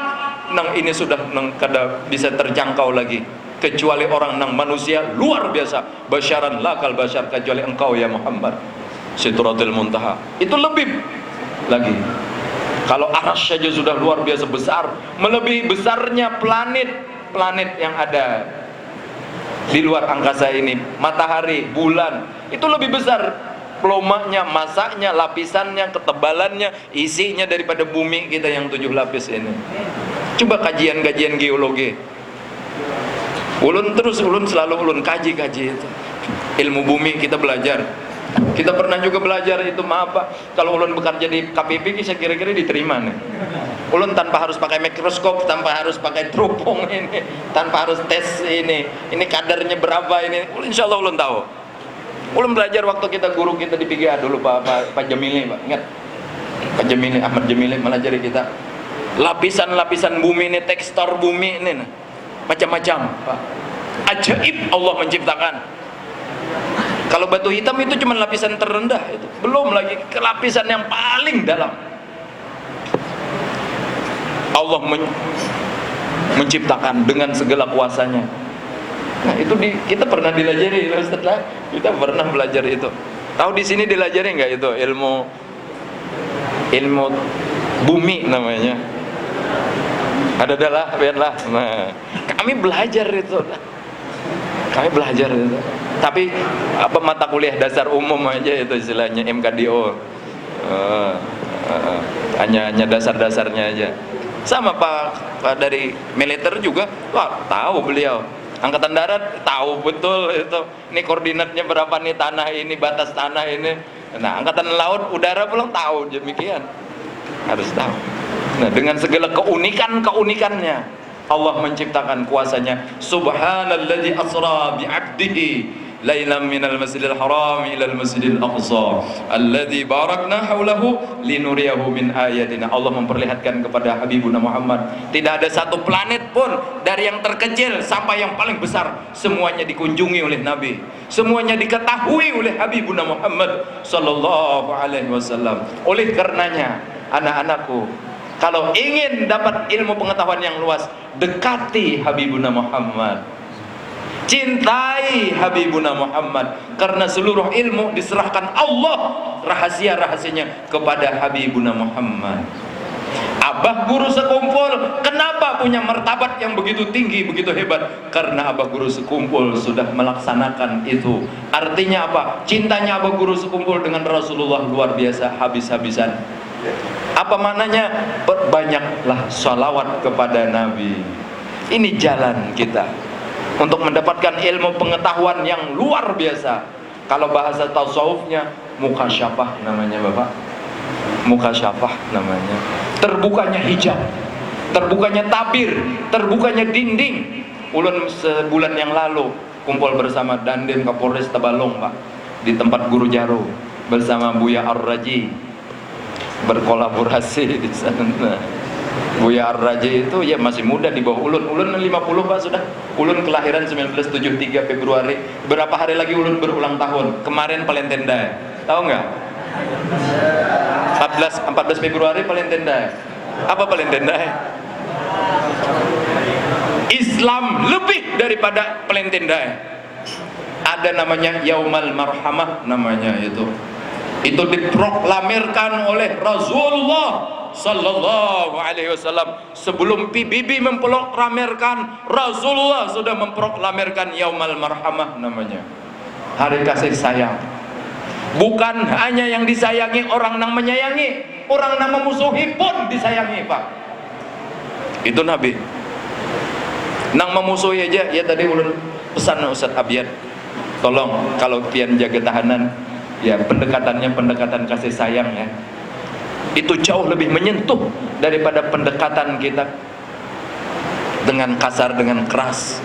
nang ini sudah nang kada bisa terjangkau lagi kecuali orang nang manusia luar biasa, basyaran lakal basyar, kecuali engkau ya Muhammad." Sidratul Muntaha itu lebih lagi. Kalau arasy saja sudah luar biasa besar, melebihi besarnya planet yang ada di luar angkasa ini. Matahari, bulan itu lebih besar plomanya, masaknya, lapisannya, ketebalannya, isinya daripada bumi kita yang 7 lapis ini. Coba kajian-kajian geologi. Ulun selalu kaji itu. Ilmu bumi kita belajar. Kita pernah juga belajar itu kalau ulun bekerja di KPP saya kira-kira diterima nih. Ulun tanpa harus pakai mikroskop, tanpa harus pakai teropong ini, tanpa harus tes ini kadarnya berapa ini. Insya Allah ulun tahu. Ulun belajar waktu guru kita di PGA dulu Pak Jamili, Pak. Ingat? Pak Jamili, Ahmad Jamili melajari kita. Lapisan-lapisan bumi ini, tekstur bumi ini macam-macam, Pak. Ajaib Allah menciptakan. Kalau batu hitam itu cuma lapisan terendah itu, belum lagi ke lapisan yang paling dalam. Allah menciptakan dengan segala kuasanya. Nah, itu kita pernah dilajari, Ustaz lah. Kita pernah belajar itu. Tahu di sini dilajari nggak itu ilmu bumi namanya? Ada adalah, biarlah. Nah, kami belajar itu. Kami belajar itu. Tapi mata kuliah dasar umum aja itu istilahnya MKDO. Hanya dasar-dasarnya aja. Sama Pak dari militer juga, tahu beliau. Angkatan darat tahu betul itu. Ini koordinatnya berapa nih tanah ini, batas tanah ini. Nah, angkatan laut, udara belum tahu demikian. Harus tahu. Nah, dengan segala keunikannya Allah menciptakan kuasanya. Subhanalladzi asra bi'abdihi lailan minal masjidil haram ilal masjidil aqsa alladzi barakna haulahu linuriyahu min ayatina. Allah memperlihatkan kepada Habibuna Muhammad, tidak ada satu planet pun dari yang terkecil sampai yang paling besar, semuanya dikunjungi oleh Nabi, semuanya diketahui oleh Habibuna Muhammad sallallahu alaihi wasallam. Oleh karenanya, anak-anakku, kalau ingin dapat ilmu pengetahuan yang luas, dekati Habibuna Muhammad, cintai Habibuna Muhammad, karena seluruh ilmu diserahkan Allah rahasia-rahasianya kepada Habibuna Muhammad. Abah guru sekumpul, kenapa punya martabat yang begitu tinggi, begitu hebat? Karena abah guru sekumpul sudah melaksanakan itu. Artinya apa? Cintanya abah guru sekumpul dengan Rasulullah luar biasa, habis-habisan. Apa maknanya? Perbanyaklah sholawat kepada Nabi. Ini jalan kita untuk mendapatkan ilmu pengetahuan yang luar biasa. Kalau bahasa tasawufnya mukasyafah namanya Bapak. Mukasyafah namanya. Terbukanya hijab, terbukanya tabir, terbukanya dinding. Ulun sebulan yang lalu kumpul bersama Dandim Kapolres Tabalong Pak, di tempat Guru Jaro bersama Buya Ar-Raji, berkolaborasi di sana. Buya Ar-Raji itu ya masih muda di bawah Ulun. Ulun 50 Pak sudah. Ulun kelahiran 1973 Februari. Berapa hari lagi Ulun berulang tahun? Kemarin Palentenda. Tahu nggak? 14 Februari Palentenda. Apa Palentenda? Islam lebih daripada Palentenda. Ada namanya Yaumal Marhamah namanya itu. Itu diproklamirkan oleh Rasulullah Sallallahu Alaihi Wasallam. Sebelum PBB memproklamirkan, Rasulullah sudah memproklamirkan Yaumal Marhamah namanya, hari kasih sayang. Bukan hanya yang disayangi orang yang menyayangi, orang yang memusuhi pun disayangi Pak. Itu Nabi. Nang memusuhi aja, ya tadi ulun pesan Ustaz Abiyat, tolong kalau pian jaga tahanan, ya pendekatannya pendekatan kasih sayang ya. Itu jauh lebih menyentuh daripada pendekatan kita dengan kasar, dengan keras.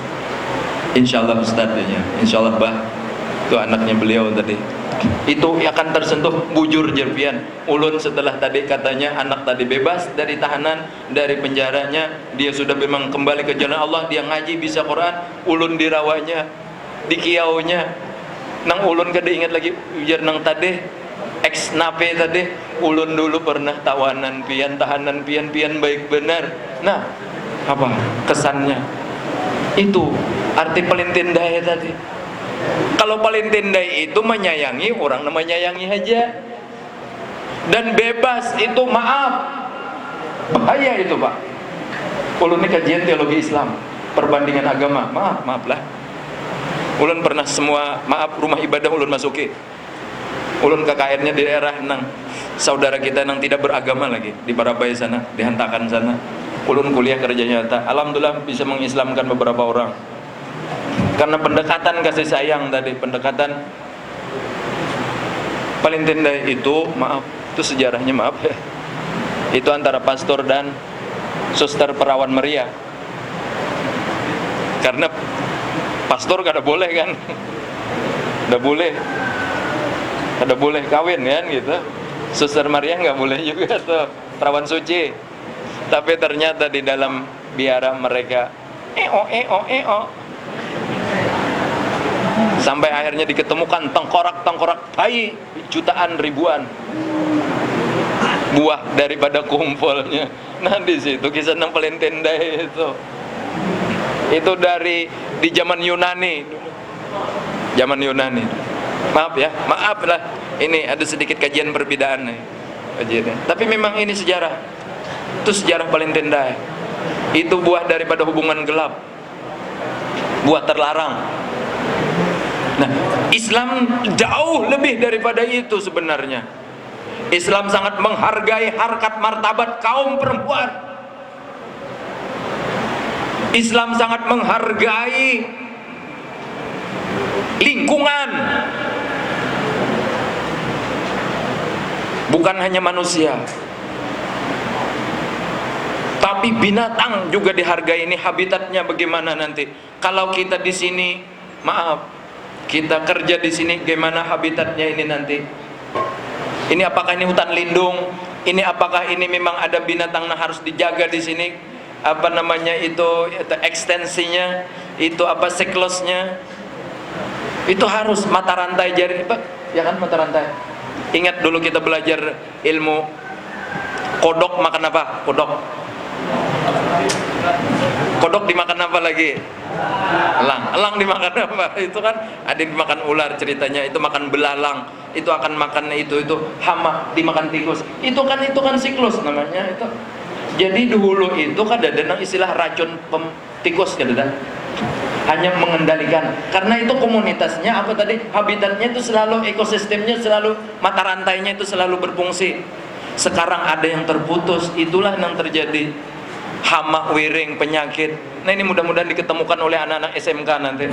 Insya Allah Ustaz ya, Insya Allah Bah, itu anaknya beliau tadi. Itu akan tersentuh bujur jerpian. Ulun setelah tadi katanya anak tadi bebas dari tahanan, dari penjaranya, dia sudah memang kembali ke jalan Allah, dia ngaji bisa Quran. Ulun dirawanya, di kiaunya, nang ulun kada ingat lagi ujar nang tadi ex nape tadi. Ulun dulu pernah tawanan pian, tahanan pian, pian baik benar. Nah, apa kesannya? Itu arti pelintindai tadi. Kalau pelintindai itu menyayangi orang, menyayangi aja, dan bebas itu maaf. Bahaya itu Pak. Ulun ini kajian teologi Islam, perbandingan agama. Maaflah. Ulun pernah semua maaf rumah ibadah ulun masuki. Ulun KKN-nya di daerah nang saudara kita nang tidak beragama lagi di Parabaya sana, dihantakan sana. Ulun kuliah kerja nyata. Alhamdulillah bisa mengislamkan beberapa orang. Karena pendekatan kasih sayang tadi, pendekatan pelintindai itu, maaf, itu sejarahnya maaf ya. Itu antara pastor dan suster perawan Maria. Karena pastor kada boleh kan, kada boleh kawin kan gitu. Suster Maria nggak boleh juga tuh, perawan suci. Tapi ternyata di dalam biara mereka sampai akhirnya diketemukan tengkorak bayi jutaan ribuan buah daripada kumpulnya. Nah di situ kisah nang pelintindai itu dari di zaman Yunani. Maaf ya, maaf lah. Ini ada sedikit kajian perbedaan nih. Tapi memang ini sejarah. Itu sejarah pelintindai. Itu buah daripada hubungan gelap, buah terlarang. Nah, Islam jauh lebih daripada itu sebenarnya. Islam sangat menghargai harkat martabat kaum perempuan. Islam sangat menghargai lingkungan. Bukan hanya manusia, tapi binatang juga dihargai. Ini habitatnya bagaimana nanti? Kalau kita di sini, maaf, kita kerja di sini, gimana habitatnya ini nanti? Ini apakah ini hutan lindung? Ini apakah ini memang ada binatang yang harus dijaga di sini? Apa namanya itu ekstensinya? Itu apa siklusnya? Itu harus mata rantai jari, Pak. Ya kan mata rantai. Ingat dulu kita belajar ilmu kodok makan apa? Kodok dimakan apa lagi? Elang dimakan apa? Itu kan ada yang dimakan ular ceritanya, itu makan belalang, itu akan makan itu hama dimakan tikus. Itu kan siklus namanya itu. Jadi dulu itu kan ada istilah racun tikus kan, hanya mengendalikan, karena itu komunitasnya apa tadi, habitatnya itu selalu, ekosistemnya selalu, mata rantainya itu selalu berfungsi. Sekarang ada yang terputus, itulah yang terjadi hama, wiring, penyakit. Nah ini mudah-mudahan diketemukan oleh anak-anak SMK nanti,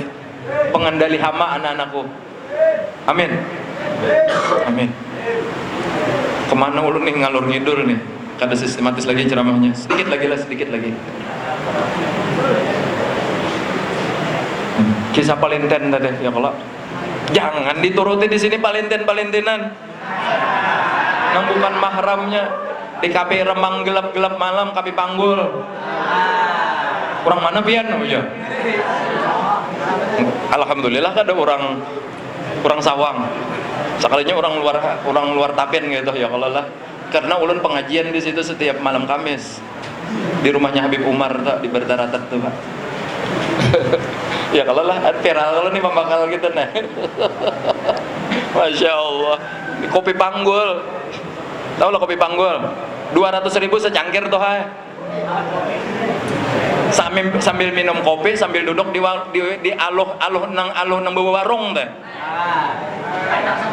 pengendali hama anak-anakku. Amin. Amin. Kemana ulun nih ngalur ngidul nih? Kada sistematis lagi ceramahnya. Sedikit lagi lah, sedikit lagi. Kisah Palinten tadi ya kalau jangan dituruti di sini Palintenan. Nang bukan mahramnya di kafe remang gelap-gelap malam kafe panggul. Kurang mana pian ya? Alhamdulillah ada orang sawang. Sekalinya orang luar Tapen gitu ya kalau lah. Karena ulun pengajian di situ setiap malam Kamis di rumahnya Habib Umar tuh di Bertaratat tuh Pak. Ya kalau lah viral kalau nih pembakal gitu nah. Masya Allah. Kopi panggul. Tahu lah kopi panggul. 200.000 secangkir tuh hai. Sambil minum kopi sambil duduk di aluh nang bawa warung teh.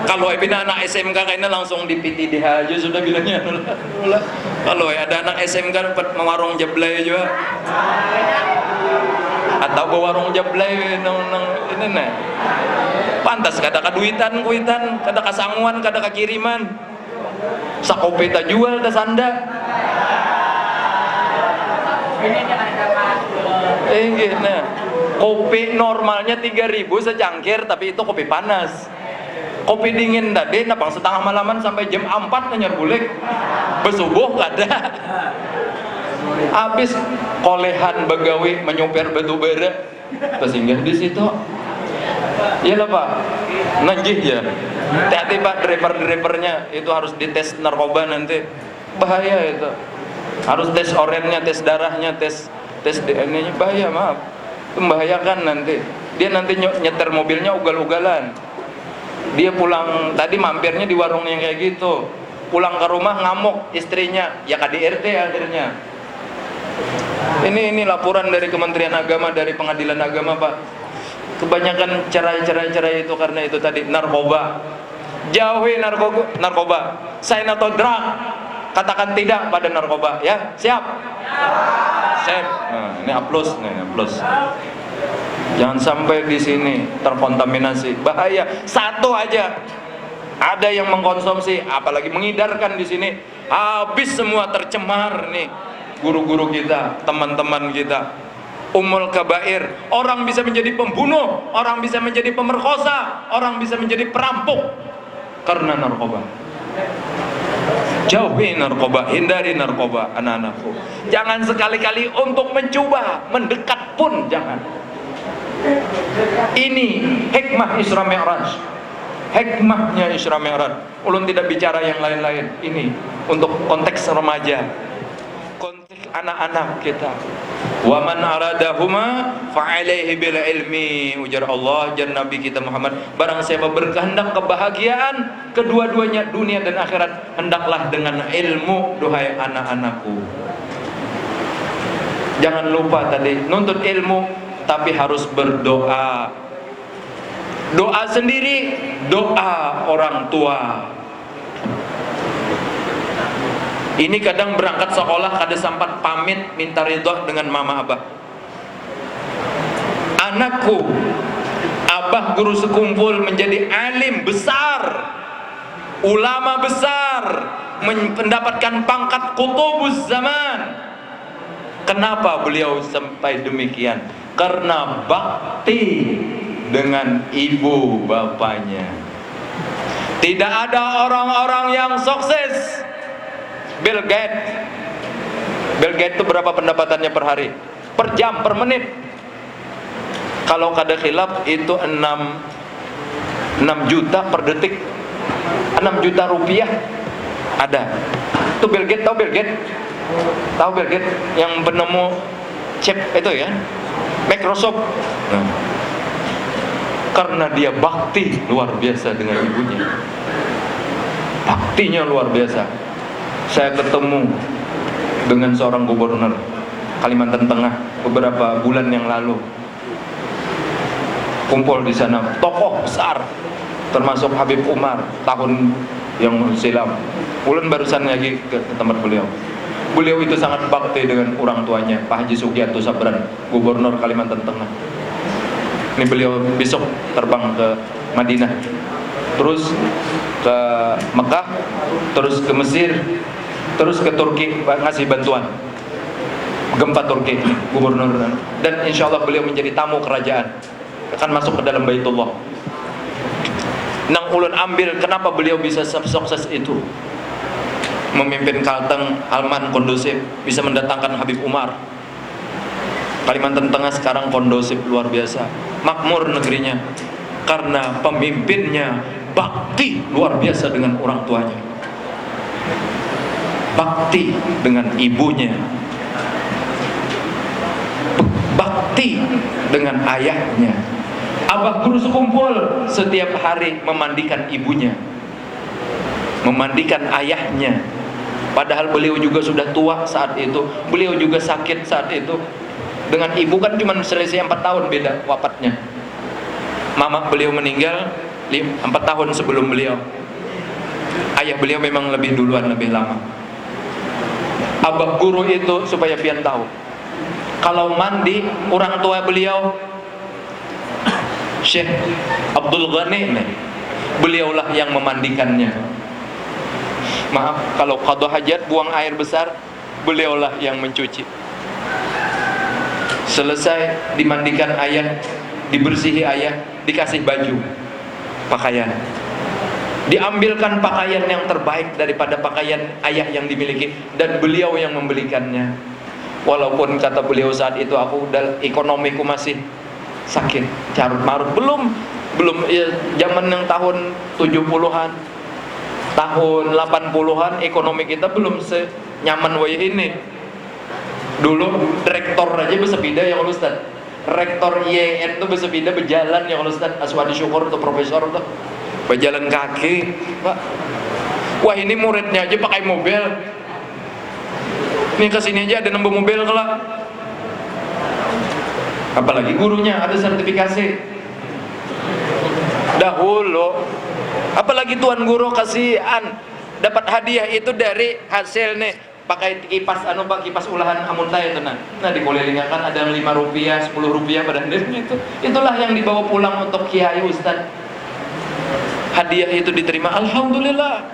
Kalau ada anak SMK kayaknya langsung di PTDH aja sudah bilangnya. Kalau ada anak SMK dapat mewarung jeblay juga. Atau bawa warung jeblay nang ini nih. Pantas kada kaduitan, kada kasanguan, kada kakiriman. Sakopi tak jual tak sanda. Gitu. Kopi normalnya 3.000 secangkir, tapi itu kopi panas. Kopi dingin tadi napang setengah malaman sampai jam 4 nanyar bulik. Besubuh kada. Habis kolehan begawi menyupir batu bara. Singgah di situ. Iyalah Pak. Najih ya. Hati-hati Pak, drivernya itu harus dites narkoba nanti. Bahaya itu. Harus tes orennya, tes darahnya, tes DNA-nya, bahaya, maaf. Membahayakan nanti. Dia nanti nyetir mobilnya ugal-ugalan. Dia pulang tadi mampirnya di warung yang kayak gitu. Pulang ke rumah ngamuk istrinya, ya KDRT akhirnya. Ini laporan dari Kementerian Agama, dari Pengadilan Agama, Pak. Kebanyakan cara itu karena itu tadi narkoba. Jauhi narkoba. Sign atau drug. Katakan tidak pada narkoba, ya. Siap? Siap. Nah, ini aplaus. Jangan sampai di sini terkontaminasi. Bahaya. Satu aja ada yang mengkonsumsi, apalagi mengidarkan di sini, habis semua tercemar nih. Guru-guru kita, teman-teman kita. Ummul kabair. Orang bisa menjadi pembunuh, orang bisa menjadi pemerkosa, orang bisa menjadi perampok karena narkoba. Jauhi narkoba, hindari narkoba anak-anakku. Jangan sekali-kali untuk mencoba, mendekat pun jangan. Ini hikmah Isra Mi'raj. Hikmahnya Isra Mi'raj. Ulun tidak bicara yang lain-lain. Ini untuk konteks remaja, konteks anak-anak kita. Wa man aradahuma fa'alaihi bil ilmi, ujar Allah dan Nabi kita Muhammad. Barang siapa berkehendak kebahagiaan kedua-duanya dunia dan akhirat, hendaklah dengan ilmu, duhai anak-anakku. Jangan lupa tadi nuntut ilmu, tapi harus berdoa. Doa sendiri, doa orang tua. Ini kadang berangkat sekolah kada sempat pamit minta ridho dengan mama abah. Anakku, abah guru sekumpul menjadi alim besar, ulama besar, mendapatkan pangkat kutubuz zaman. Kenapa beliau sampai demikian? Karena bakti dengan ibu bapaknya. Tidak ada orang-orang yang sukses. Bill Gates itu berapa pendapatannya per hari? Per jam, per menit. Kalau kada khilaf itu 6 juta per detik. 6 juta rupiah ada. Itu Bill Gates, tahu Bill Gates? Tahu Bill Gates yang penemu chip itu ya? Microsoft. Nah, karena dia bakti luar biasa dengan ibunya. Baktinya luar biasa. Saya ketemu dengan seorang gubernur Kalimantan Tengah beberapa bulan yang lalu. Kumpul di sana tokoh besar, termasuk Habib Umar tahun yang silam. Ulun barusan lagi ke tempat beliau. Beliau itu sangat bakti dengan orang tuanya, Pak Haji Sugiarto Sabran, gubernur Kalimantan Tengah. Ini beliau besok terbang ke Madinah, terus ke Mekah, terus ke Mesir, terus ke Turki ngasih bantuan gempa Turki, gubernur, dan insya Allah beliau menjadi tamu kerajaan, akan masuk ke dalam Baitullah. Nang ulun ambil kenapa beliau bisa sukses itu, memimpin Kalteng aman kondusif, bisa mendatangkan Habib Umar. Kalimantan Tengah sekarang kondusif luar biasa, makmur negerinya, karena pemimpinnya bakti luar biasa dengan orang tuanya, bakti dengan ibunya, bakti dengan ayahnya. Abah Guru Sekumpul setiap hari memandikan ibunya, memandikan ayahnya. Padahal beliau juga sudah tua saat itu, beliau juga sakit saat itu. Dengan ibu kan cuma selisih 4 tahun beda wafatnya. Mama beliau meninggal 4 tahun sebelum beliau. Ayah beliau memang lebih duluan, lebih lama. Abah Guru itu supaya pian tahu, kalau mandi orang tua beliau Syekh Abdul Ghani, beliaulah yang memandikannya. Maaf, kalau qadha hajat buang air besar, beliaulah yang mencuci. Selesai dimandikan ayah, dibersihi ayah, dikasih baju, pakaian, diambilkan pakaian yang terbaik daripada pakaian ayah yang dimiliki, dan beliau yang membelikannya. Walaupun kata beliau saat itu, aku udah ekonomiku masih sakit, carut marut, belum ya, zaman yang tahun 70-an, tahun 80-an ekonomi kita belum senyaman waya ini. Dulu rektor aja bersepeda ya kalau Ustaz, rektor IAIN tuh bersepeda berjalan ya kalau Ustaz. Aswadi Syukur tuh profesor tuh berjalan kaki, Pak. Wah, ini muridnya aja pakai mobil, ini kesini aja ada nomor mobil kelak, apalagi gurunya ada sertifikasi dahulu. Apalagi tuan guru kasihan dapat hadiah itu dari hasil nih pakai kipas Pak, kipas ulahan amunta itu nah dikelilingakan ada 5 rupiah 10 rupiah pada itu. Itulah yang dibawa pulang untuk kiai Ustaz. Hadiah itu diterima, alhamdulillah.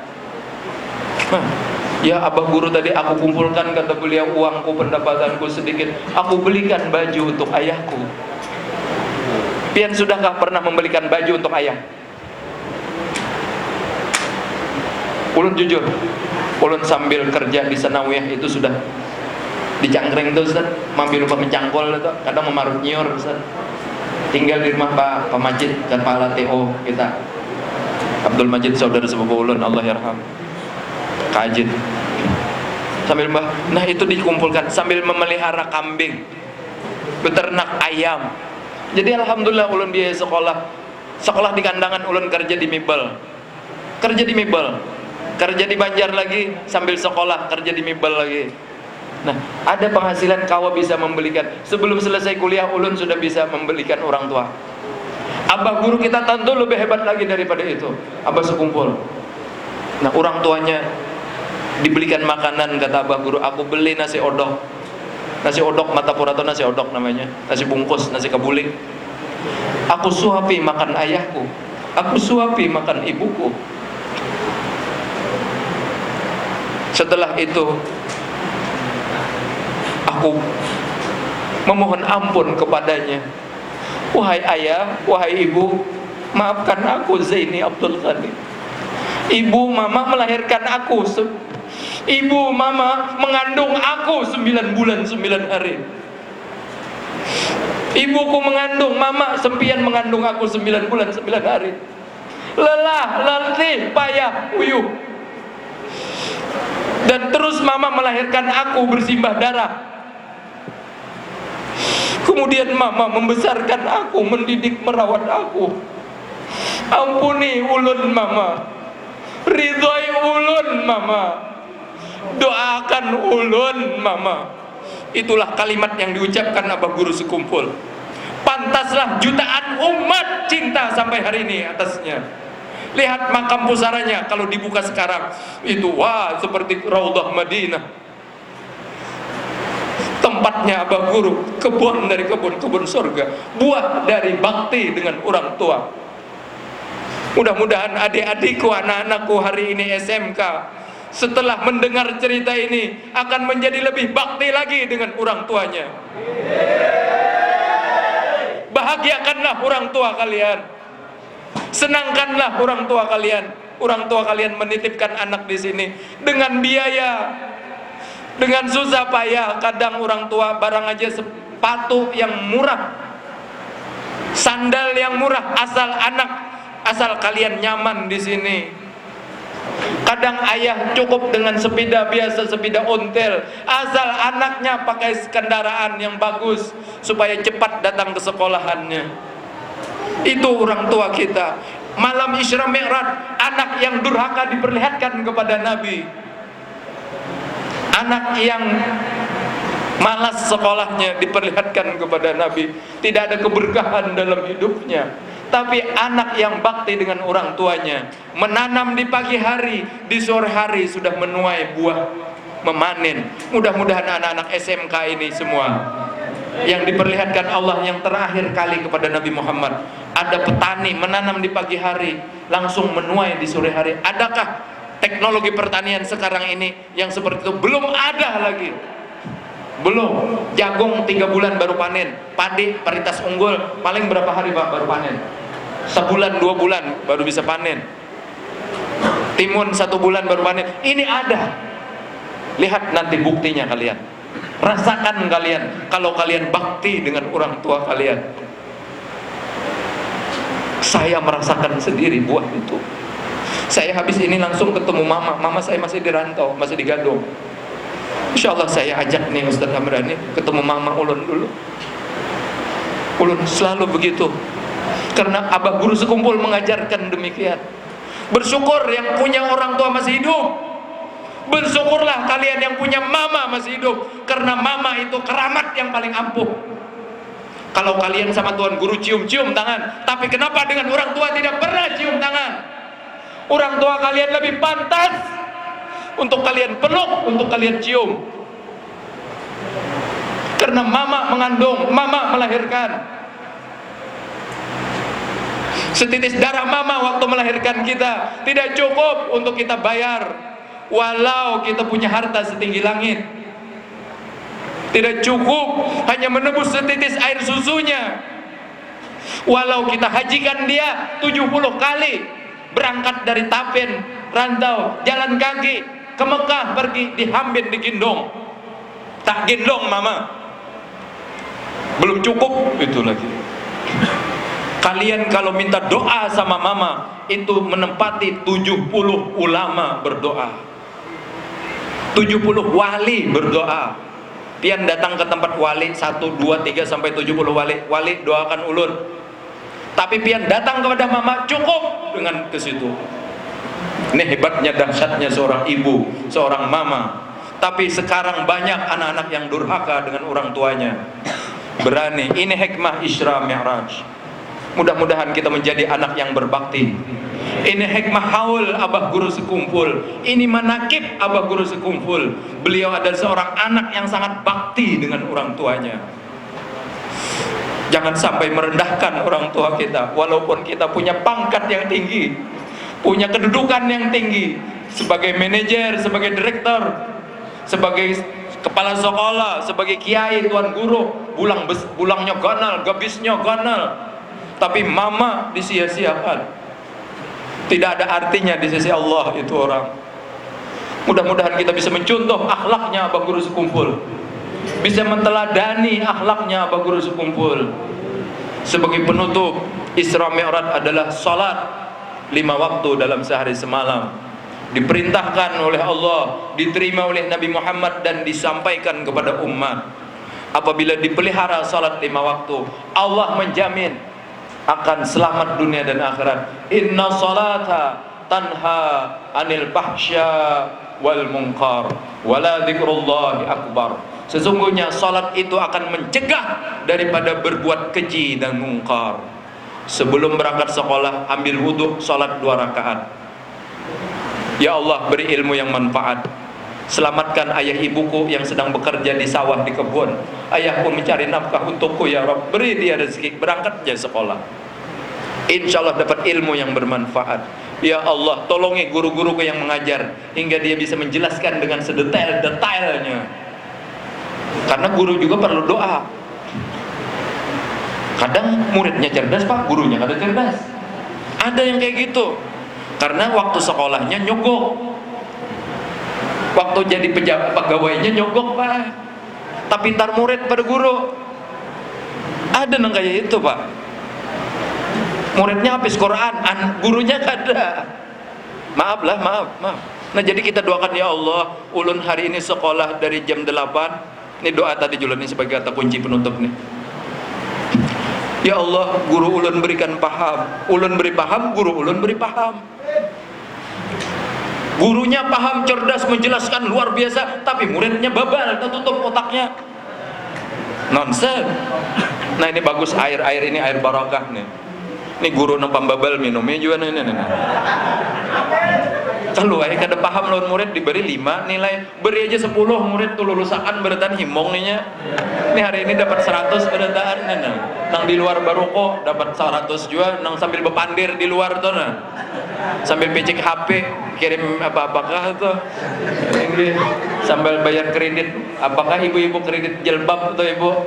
Ya Abah Guru tadi aku kumpulkan, kata beliau, uangku, pendapatanku sedikit, aku belikan baju untuk ayahku. Pian sudahkah pernah membelikan baju untuk ayah? Ulun jujur, ulun sambil kerja di Sanawiyah itu sudah dicangkring tuh Ustaz, mampir lupa mencangkol itu, kadang memarut nyiur Ustaz. Tinggal di rumah Pak Majid, kepala TO kita, Abdul Majid, saudara sepupu ulun, Allah yarham, Kajid. Sambil nah itu dikumpulkan sambil memelihara kambing, beternak ayam. Jadi alhamdulillah ulun biaya sekolah di kandangan, ulun kerja di Mibel, kerja di Banjar lagi sambil sekolah, kerja di Mibel lagi. Nah, ada penghasilan kawa bisa membelikan. Sebelum selesai kuliah ulun sudah bisa membelikan orang tua. Abah Guru kita tentu lebih hebat lagi daripada itu, Abah Sekumpul. Nah, orang tuanya dibelikan makanan, kata Abah Guru, aku beli nasi odok mata purato, nasi odok namanya, nasi bungkus, nasi kebuling. Aku suapi makan ayahku, aku suapi makan ibuku. Setelah itu aku memohon ampun kepadanya, wahai ayah, wahai ibu, maafkan aku Zaini Abdul Ghani. Ibu mama melahirkan aku, ibu mama mengandung aku 9 bulan 9 hari. Ibuku mengandung, mama sempian mengandung aku 9 bulan 9 hari. Lelah, letih, payah, uyuh. Dan terus mama melahirkan aku bersimbah darah. Kemudian mama membesarkan aku, mendidik, merawat aku. Ampuni ulun mama, ridhoi ulun mama, doakan ulun mama. Itulah kalimat yang diucapkan Abah Guru Sekumpul. Pantaslah jutaan umat cinta sampai hari ini atasnya. Lihat makam pusaranya kalau dibuka sekarang, itu wah seperti Raudhah Madinah. Tempatnya Abah Guru, kebun dari kebun surga, buah dari bakti dengan orang tua. Mudah-mudahan adik-adikku, anak-anakku hari ini SMK, setelah mendengar cerita ini akan menjadi lebih bakti lagi dengan orang tuanya. Bahagiakanlah orang tua kalian, senangkanlah orang tua kalian. Orang tua kalian menitipkan anak di sini dengan biaya, dengan susah payah. Kadang orang tua barang aja sepatu yang murah, sandal yang murah, asal kalian nyaman di sini. Kadang ayah cukup dengan sepeda biasa, sepeda ontel, asal anaknya pakai kendaraan yang bagus supaya cepat datang ke sekolahannya. Itu orang tua kita. Malam Isra Mi'raj, anak yang durhaka diperlihatkan kepada Nabi. Anak yang malas sekolahnya diperlihatkan kepada Nabi. Tidak ada keberkahan dalam hidupnya. Tapi anak yang bakti dengan orang tuanya, menanam di pagi hari, di sore hari sudah menuai buah, memanen. Mudah-mudahan anak-anak SMK ini semua yang diperlihatkan Allah yang terakhir kali kepada Nabi Muhammad, ada petani menanam di pagi hari langsung menuai di sore hari. Adakah teknologi pertanian sekarang ini yang seperti itu? Belum ada lagi. Belum. Jagung 3 bulan baru panen, padi varietas unggul paling berapa hari Pak baru panen? Sebulan 2 bulan baru bisa panen. Timun 1 bulan baru panen. Ini ada. Lihat nanti buktinya kalian. Rasakan kalian kalau kalian bakti dengan orang tua kalian. Saya merasakan sendiri buah itu. Saya habis ini langsung ketemu mama saya masih di rantau, masih di Gadong. Insya Allah saya ajak nih Ustaz Hamrani ketemu mama ulun dulu. Ulun selalu begitu, karena abah guru sekumpul mengajarkan demikian. Bersyukur yang punya orang tua masih hidup. Bersyukurlah kalian yang punya mama masih hidup, karena mama itu keramat yang paling ampuh. Kalau kalian sama tuan guru cium-cium tangan, tapi kenapa dengan orang tua tidak pernah cium tangan? Orang tua kalian lebih pantas untuk kalian peluk, untuk kalian cium, karena mama mengandung, mama melahirkan. Setitis darah mama waktu melahirkan kita tidak cukup untuk kita bayar. Walau kita punya harta setinggi langit, tidak cukup hanya menebus setitis air susunya. Walau kita hajikan dia 70 kali, berangkat dari Tapen, rantau, jalan kaki ke Mekah, pergi dihambin, digendong, tak gendong mama, belum cukup itu lagi. Kalian kalau minta doa sama mama, itu menempati 70 ulama berdoa, 70 wali berdoa. Pian datang ke tempat wali 1, 2, 3 sampai 70 wali doakan ulun. Tapi pian datang kepada mama cukup dengan ke situ. Ini hebatnya, dahsyatnya seorang ibu, seorang mama. Tapi sekarang banyak anak-anak yang durhaka dengan orang tuanya. Berani. Ini hikmah Isra Mi'raj. Mudah-mudahan kita menjadi anak yang berbakti. Ini hikmah haul abah guru sekumpul. Ini manakib abah guru sekumpul. Beliau adalah seorang anak yang sangat bakti dengan orang tuanya. Jangan sampai merendahkan orang tua kita. Walaupun kita punya pangkat yang tinggi, punya kedudukan yang tinggi, sebagai manajer, sebagai direktur, sebagai kepala sekolah, sebagai kiai, tuan guru, bulangnya ganal, gabisnya ganal, tapi mama disia-siakan. Tidak ada artinya di sisi Allah itu orang. Mudah-mudahan kita bisa mencontoh akhlaknya abah guru sekumpul, bisa menteladani akhlaknya abah guru sekumpul. Sebagai penutup, Isra Mi'raj adalah salat 5 waktu dalam sehari semalam. Diperintahkan oleh Allah, diterima oleh Nabi Muhammad dan disampaikan kepada umat. Apabila dipelihara salat 5 waktu, Allah menjamin akan selamat dunia dan akhirat. Inna salata tanha anil fahsya wal munkar wala dzikrullahi akbar. Sesungguhnya salat itu akan mencegah daripada berbuat keji dan mungkar. Sebelum berangkat sekolah, ambil wudhu, salat 2 rakaat. Ya Allah, beri ilmu yang manfaat. Selamatkan ayah ibuku yang sedang bekerja di sawah, di kebun. Ayahku mencari nafkah untukku, ya Rabb. Beri dia rezeki, berangkat dia sekolah. insya Allah dapat ilmu yang bermanfaat. Ya Allah, tolongi guru-guruku yang mengajar hingga dia bisa menjelaskan dengan sedetail-detailnya. Karena guru juga perlu doa. Kadang muridnya cerdas pak, gurunya kada cerdas. Ada yang kayak gitu. Karena waktu sekolahnya nyogok, waktu jadi pegawainya nyogok pak. Tapi ntar murid pada guru. Ada yang kayak itu pak. Muridnya habis Quran, gurunya kada. Maaf. Nah jadi kita doakan, ya Allah, ulun hari ini sekolah dari jam 8. Ini doa tadi julan ini sebagai kata kunci penutup nih. Ya Allah, guru ulun berikan paham. Ulun beri paham, guru ulun beri paham. Gurunya paham, cerdas, menjelaskan luar biasa, tapi muridnya babal, tertutup otaknya. Nonsen. Nah ini bagus, air ini air barakah nih. Ini guru nang pambabal minumnya juga nih. Kalau ayah kada paham lawan murid diberi 5 nilai, beri aja 10 murid tuh lulusan berataan himong nih nya. Ini hari ini dapat 100 berataan nah. Nang di luar baru kok dapat 100 juga, nang sambil bepandir di luar tuh nah. Sambil becek HP, kirim apakah tuh. Ini sambil bayar kredit, apakah ibu-ibu kredit jilbab tuh ibu?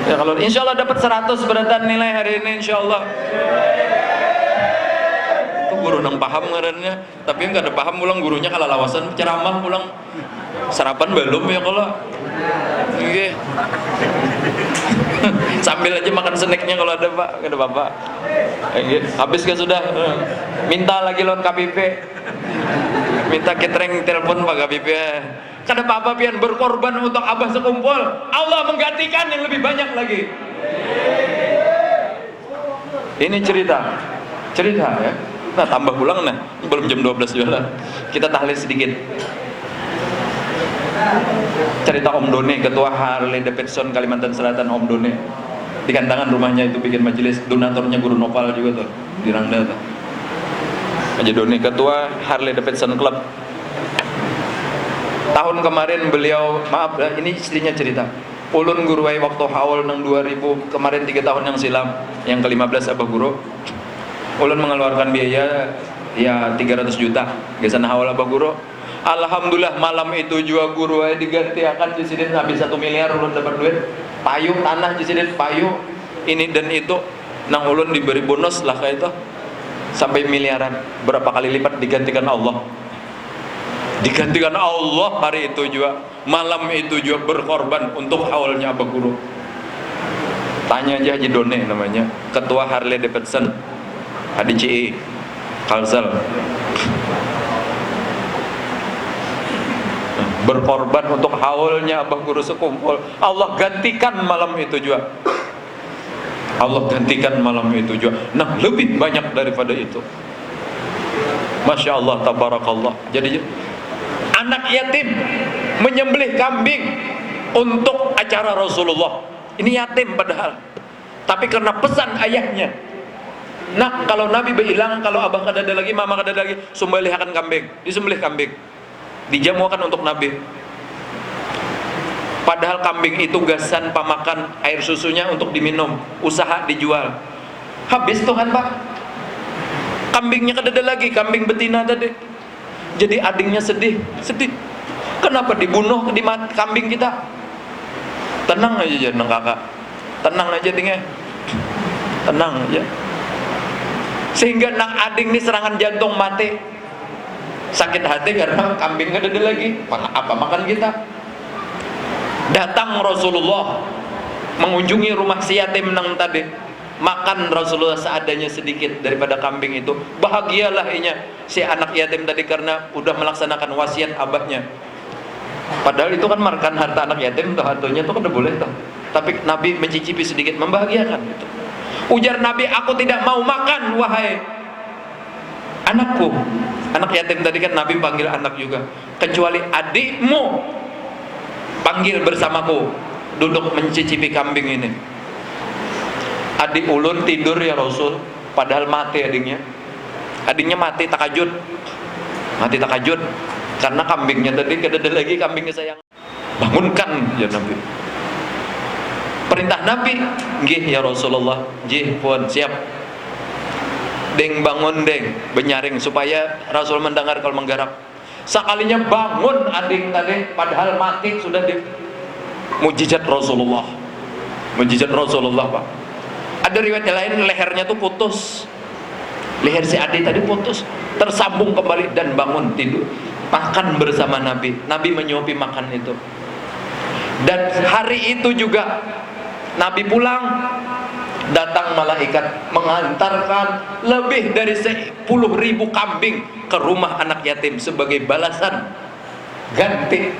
Ya kalau insya Allah dapat 100 berataan nilai hari ini insya Allah. Guru nang paham ngarannya, tapi nggak ada paham pulang gurunya kalau lawasan ceramah pulang sarapan belum ya kalau okay. Sambil aja makan snacknya kalau ada pak, nggak ada bapak okay. Habis kan sudah minta lagi lawan KPP, minta catering telepon pak KPP, kan ada apa pian berkorban untuk abah sekumpul, Allah menggantikan yang lebih banyak lagi. Ini cerita ya. Nah tambah pulang nah, belum jam 12 juga. Kita tahlil sedikit. Cerita Om Done, ketua Harley Davidson Kalimantan Selatan, Om Done. Di kandangan rumahnya itu bikin majelis, donaturnya Guru Nopal juga tuh di Rangda tuh. Aja Done, ketua Harley Davidson Club. Tahun kemarin beliau, maaf ini istrinya cerita. Ulun guruai waktu haul nang 2000 kemarin 3 tahun yang silam, yang ke-15 abah guru. Ulun mengeluarkan biaya ya 300 juta gesan hawal abah guru. Alhamdulillah malam itu juga guru diganti akan disini habis 1 miliar ulun dapat duit. Payung tanah disini payung ini dan itu nang ulun diberi bonus lah kayak itu sampai miliaran, berapa kali lipat digantikan Allah. Digantikan Allah hari itu juga, malam itu juga berkorban untuk hawalnya abah guru. Tanya aja Haji Done namanya, ketua Harley Davidson ADCE Kalsel, berkorban untuk haulnya abah guru sekumpul. Allah gantikan malam itu juga. Allah gantikan malam itu juga. Nah lebih banyak daripada itu. Masya Allah, tabarakallah. Jadi anak yatim menyembelih kambing untuk acara Rasulullah. Ini yatim padahal, tapi karena pesan ayahnya. Nah kalau Nabi berhilang, kalau abah kada ada lagi, mama kada ada lagi, sembelihkan kambing, disembelih kambing, dijamukan untuk Nabi. Padahal kambing itu gasan pamakan air susunya untuk diminum, usaha dijual. Habis Tuhan pak, kambingnya kada ada lagi, kambing betina tadi. Jadi adingnya sedih. Kenapa dibunuh di kambing kita? Tenang aja nang kakak, tenang aja tinggal, tenang aja. Sehingga nang ading ini serangan jantung mati, sakit hati karena kambing gak ada lagi, apa makan kita. Datang Rasulullah mengunjungi rumah si yatim nang tadi, makan Rasulullah seadanya sedikit daripada kambing itu. Bahagialah si anak yatim tadi karena udah melaksanakan wasiat abahnya. Padahal itu kan makan harta anak yatim, hartanya itu kan udah boleh tuh. Tapi Nabi mencicipi sedikit, membahagiakan itu. Ujar Nabi, aku tidak mau makan wahai anakku. Anak yatim tadi kan Nabi panggil anak juga, kecuali adikmu panggil bersamaku, duduk mencicipi kambing ini. Adik ulun tidur ya Rasul, padahal mati adiknya. Adiknya mati takajud, karena kambingnya tadi kada ada lagi, kambingnya sayang. Bangunkan ya Nabi. Perintah Nabi, nggih ya Rasulullah, nggih pun siap. Deng bangun deng, benyaring supaya Rasul mendengar kalau menggarap. Sekalinya bangun ading tadi, padahal mati sudah di mujizat Rasulullah. Mujizat Rasulullah, Pak. Ada riwayat lain lehernya tuh putus. Leher si Adi tadi putus, tersambung kembali dan bangun tidur. Makan bersama Nabi. Nabi menyuapi makan itu. Dan hari itu juga Nabi pulang, datang malaikat mengantarkan lebih dari 10.000 kambing ke rumah anak yatim sebagai balasan ganti.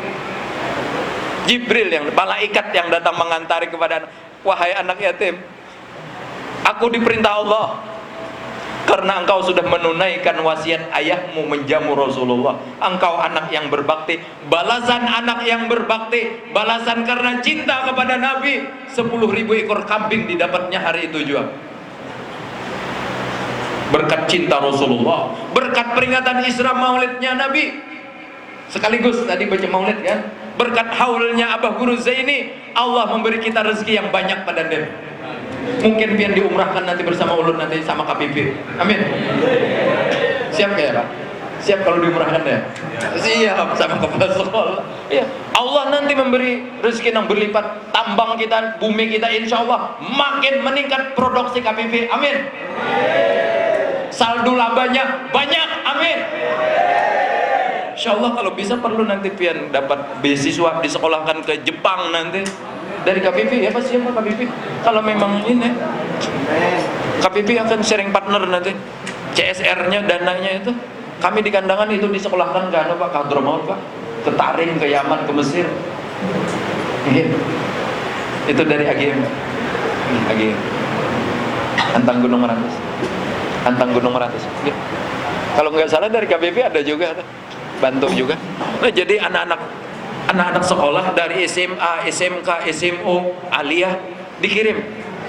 Jibril yang malaikat yang datang mengantari kepada, wahai anak yatim, aku diperintah Allah karena engkau sudah menunaikan wasiat ayahmu menjamu Rasulullah. Engkau anak yang berbakti. Balasan anak yang berbakti, balasan karena cinta kepada Nabi, 10.000 ekor kambing didapatnya hari itu juga. Berkat cinta Rasulullah, berkat peringatan Isra Maulidnya Nabi. Sekaligus tadi baca maulid kan. Berkat haulnya Abah Guru Zaini, Allah memberi kita rezeki yang banyak pada dia. Mungkin pian diumrahkan nanti bersama ulun nanti sama KPP. Amin. Siap ya Pak? Siap kalau diumrahkan ya? Siap sama kepala sekolah. Ya, Allah nanti memberi rezeki yang berlipat. Tambang kita, bumi kita insya Allah makin meningkat produksi KPP. Amin. Saldo labanya banyak. Amin. Insya Allah kalau bisa perlu nanti pian dapat beasiswa disekolahkan ke Jepang nanti. Dari KPP ya pasti siapa KPP kalau memang ini KPP akan sharing partner nanti CSR nya dananya itu kami di kandangan itu disekolahkan ke Pak Kadromaut Pak ke Tarim ke Yaman ke Mesir itu dari AGM Antang Gunung Meratus kalau nggak salah dari KPP ada juga bantu juga. Nah, jadi anak-anak sekolah dari SMA, SMK, SMO, aliyah dikirim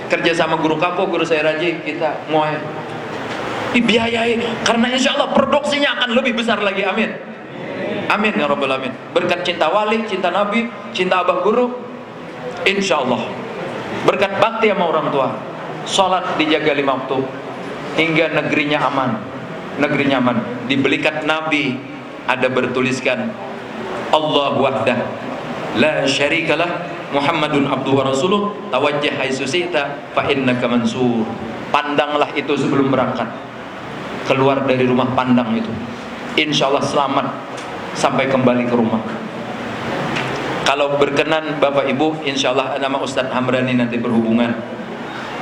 kerja sama guru kapo, guru saya raji kita muai dibiayai karena insya Allah produksinya akan lebih besar lagi. Amin. Amin ya Rabbal Alamin. Berkat cinta wali, cinta Nabi, cinta abah guru, insya Allah. Berkat bakti sama orang tua, sholat dijaga 5 waktu hingga negerinya aman. Negerinya aman. Di belikat Nabi ada bertuliskan Allah wahdah la syarikalah Muhammadun abduhu wa rasuluh tawajjah haitsu syi'ta fa innaka mansur. Pandanglah itu sebelum berangkat. Keluar dari rumah pandang itu. Insyaallah selamat sampai kembali ke rumah. Kalau berkenan Bapak Ibu, insyaallah nama Ustadz Hamrani nanti berhubungan.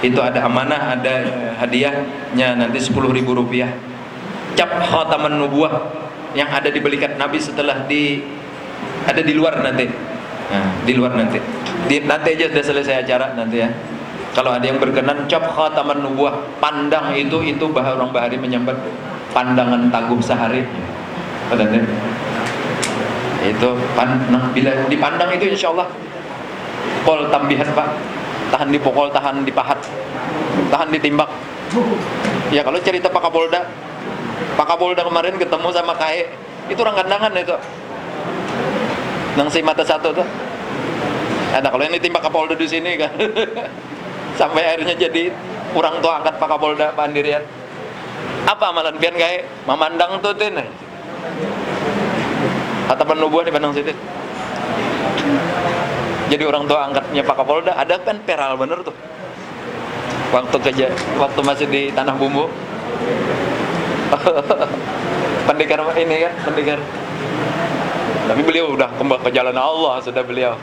Itu ada amanah, ada hadiahnya nanti 10.000 rupiah. Cap khataman nubuwah yang ada di belikat Nabi setelah ada di luar nanti. Nah, di luar nanti. Nanti aja sudah selesai acara nanti ya. Kalau ada yang berkenan cap khataman nubuwah, pandang itu orang Bahari menyambat pandangan tangguh sehari. Padahal itu bila dipandang itu insyaallah pol tambihan Pak. Tahan dipukul, tahan dipahat, tahan ditimbak. Ya kalau cerita Pak Kapolda kemarin ketemu sama KAE itu orang kandangan itu nang si mata satu tuh ada kalau yang ditimpa Kapolda di sini kan sampai akhirnya jadi orang tua angkat Pak Kapolda Pak Andirian. Apa amalan pian KAE memandang tuh tin kata penubuhan di Bandung Situ jadi orang tua angkatnya Pak Kapolda ada kan peral bener tuh waktu masih di Tanah Bumbu pendekar ini kan pendekar tapi beliau udah kembali ke jalan Allah sudah beliau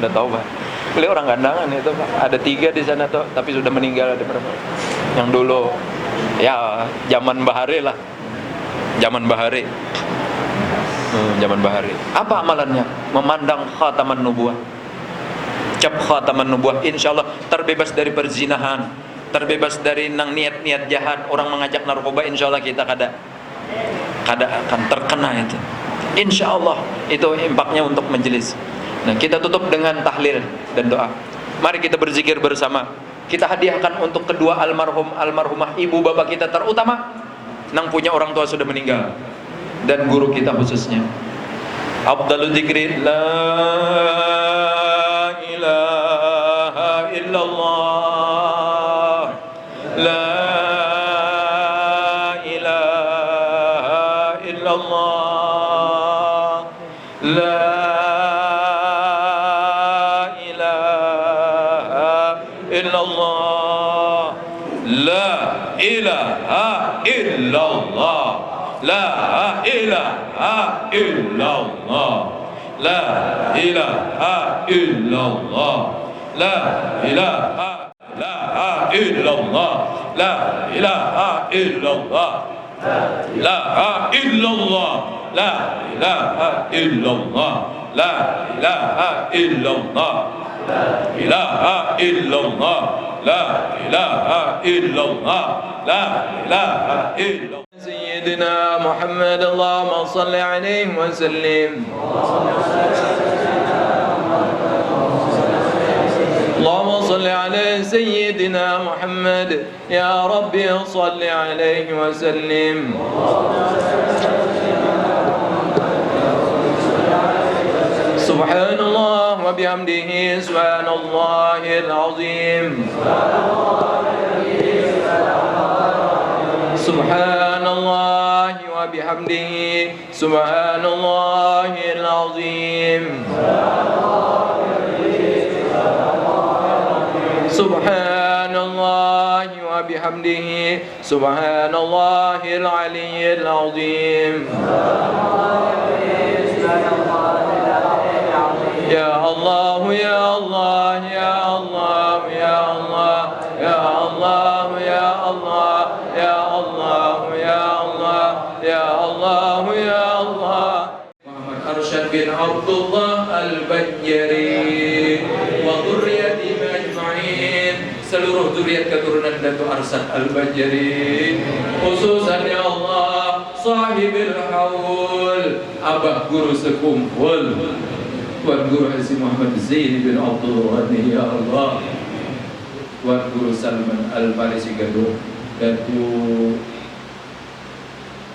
udah taubat beliau orang kandangan itu Pak ada 3 di sana tuh tapi sudah meninggal ada berapa yang dulu ya zaman Bahari lah zaman Bahari apa amalannya memandang khataman nubuwah cap khataman nubuwah insyaallah terbebas dari perzinahan terbebas dari niat-niat jahat orang mengajak narkoba insyaallah kita kada akan terkena itu insyaallah itu impaknya untuk majelis. Nah kita tutup dengan tahlil dan doa. Mari kita berzikir bersama. Kita hadiahkan untuk kedua almarhumah ibu bapak kita terutama yang punya orang tua sudah meninggal dan guru kita khususnya. Afdalul dzikri la ilaha illallah, la ilaha illallah, la ilaha illallah, la ilaha illallah, la ilaha illallah, la ilaha illallah, la ilaha illallah, la ilaha illallah, la ilaha illallah, la ilaha illallah, ilaha illallah, la ilaha illallah, la ilaha illallah. Sayyidina Muhammad, Allahumma salli alaihi wa sallim. اللهم صل على سيدنا محمد يا ربي صل عليه وسلم. سبحان الله وبحمده سبحان الله العظيم. سبحان الله وبحمده سبحان الله العظيم. سبحان الله وبحمده سبحان الله العلي العظيم. يا الله يا الله يا الله يا الله يا الله يا الله يا الله يا الله يا الله يا الله. Muhammad Arsyad bin Abdullah Al-Banjari wa dzurriyyatihi ajma'in, seluruh zuriat keturunan Datuk Arsyad Al-Banjari, khususan ya Allah sahibil haul, abah guru sekumpul Tuan Guru Haji Muhammad Zain bin Abdul Ghani, ya Allah, Tuan Guru Salman Al-Farisi Gaduh, Datuk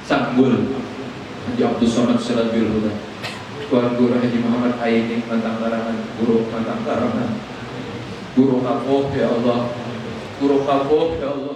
Sanggul Haji Abdul Somad Syarabil Huda, Tuan Guru Haji Muhammad Aini Matangkarangan, Guru Matangkarangan, Guru Kapoh ya Allah, Guru Kapoh ya Allah.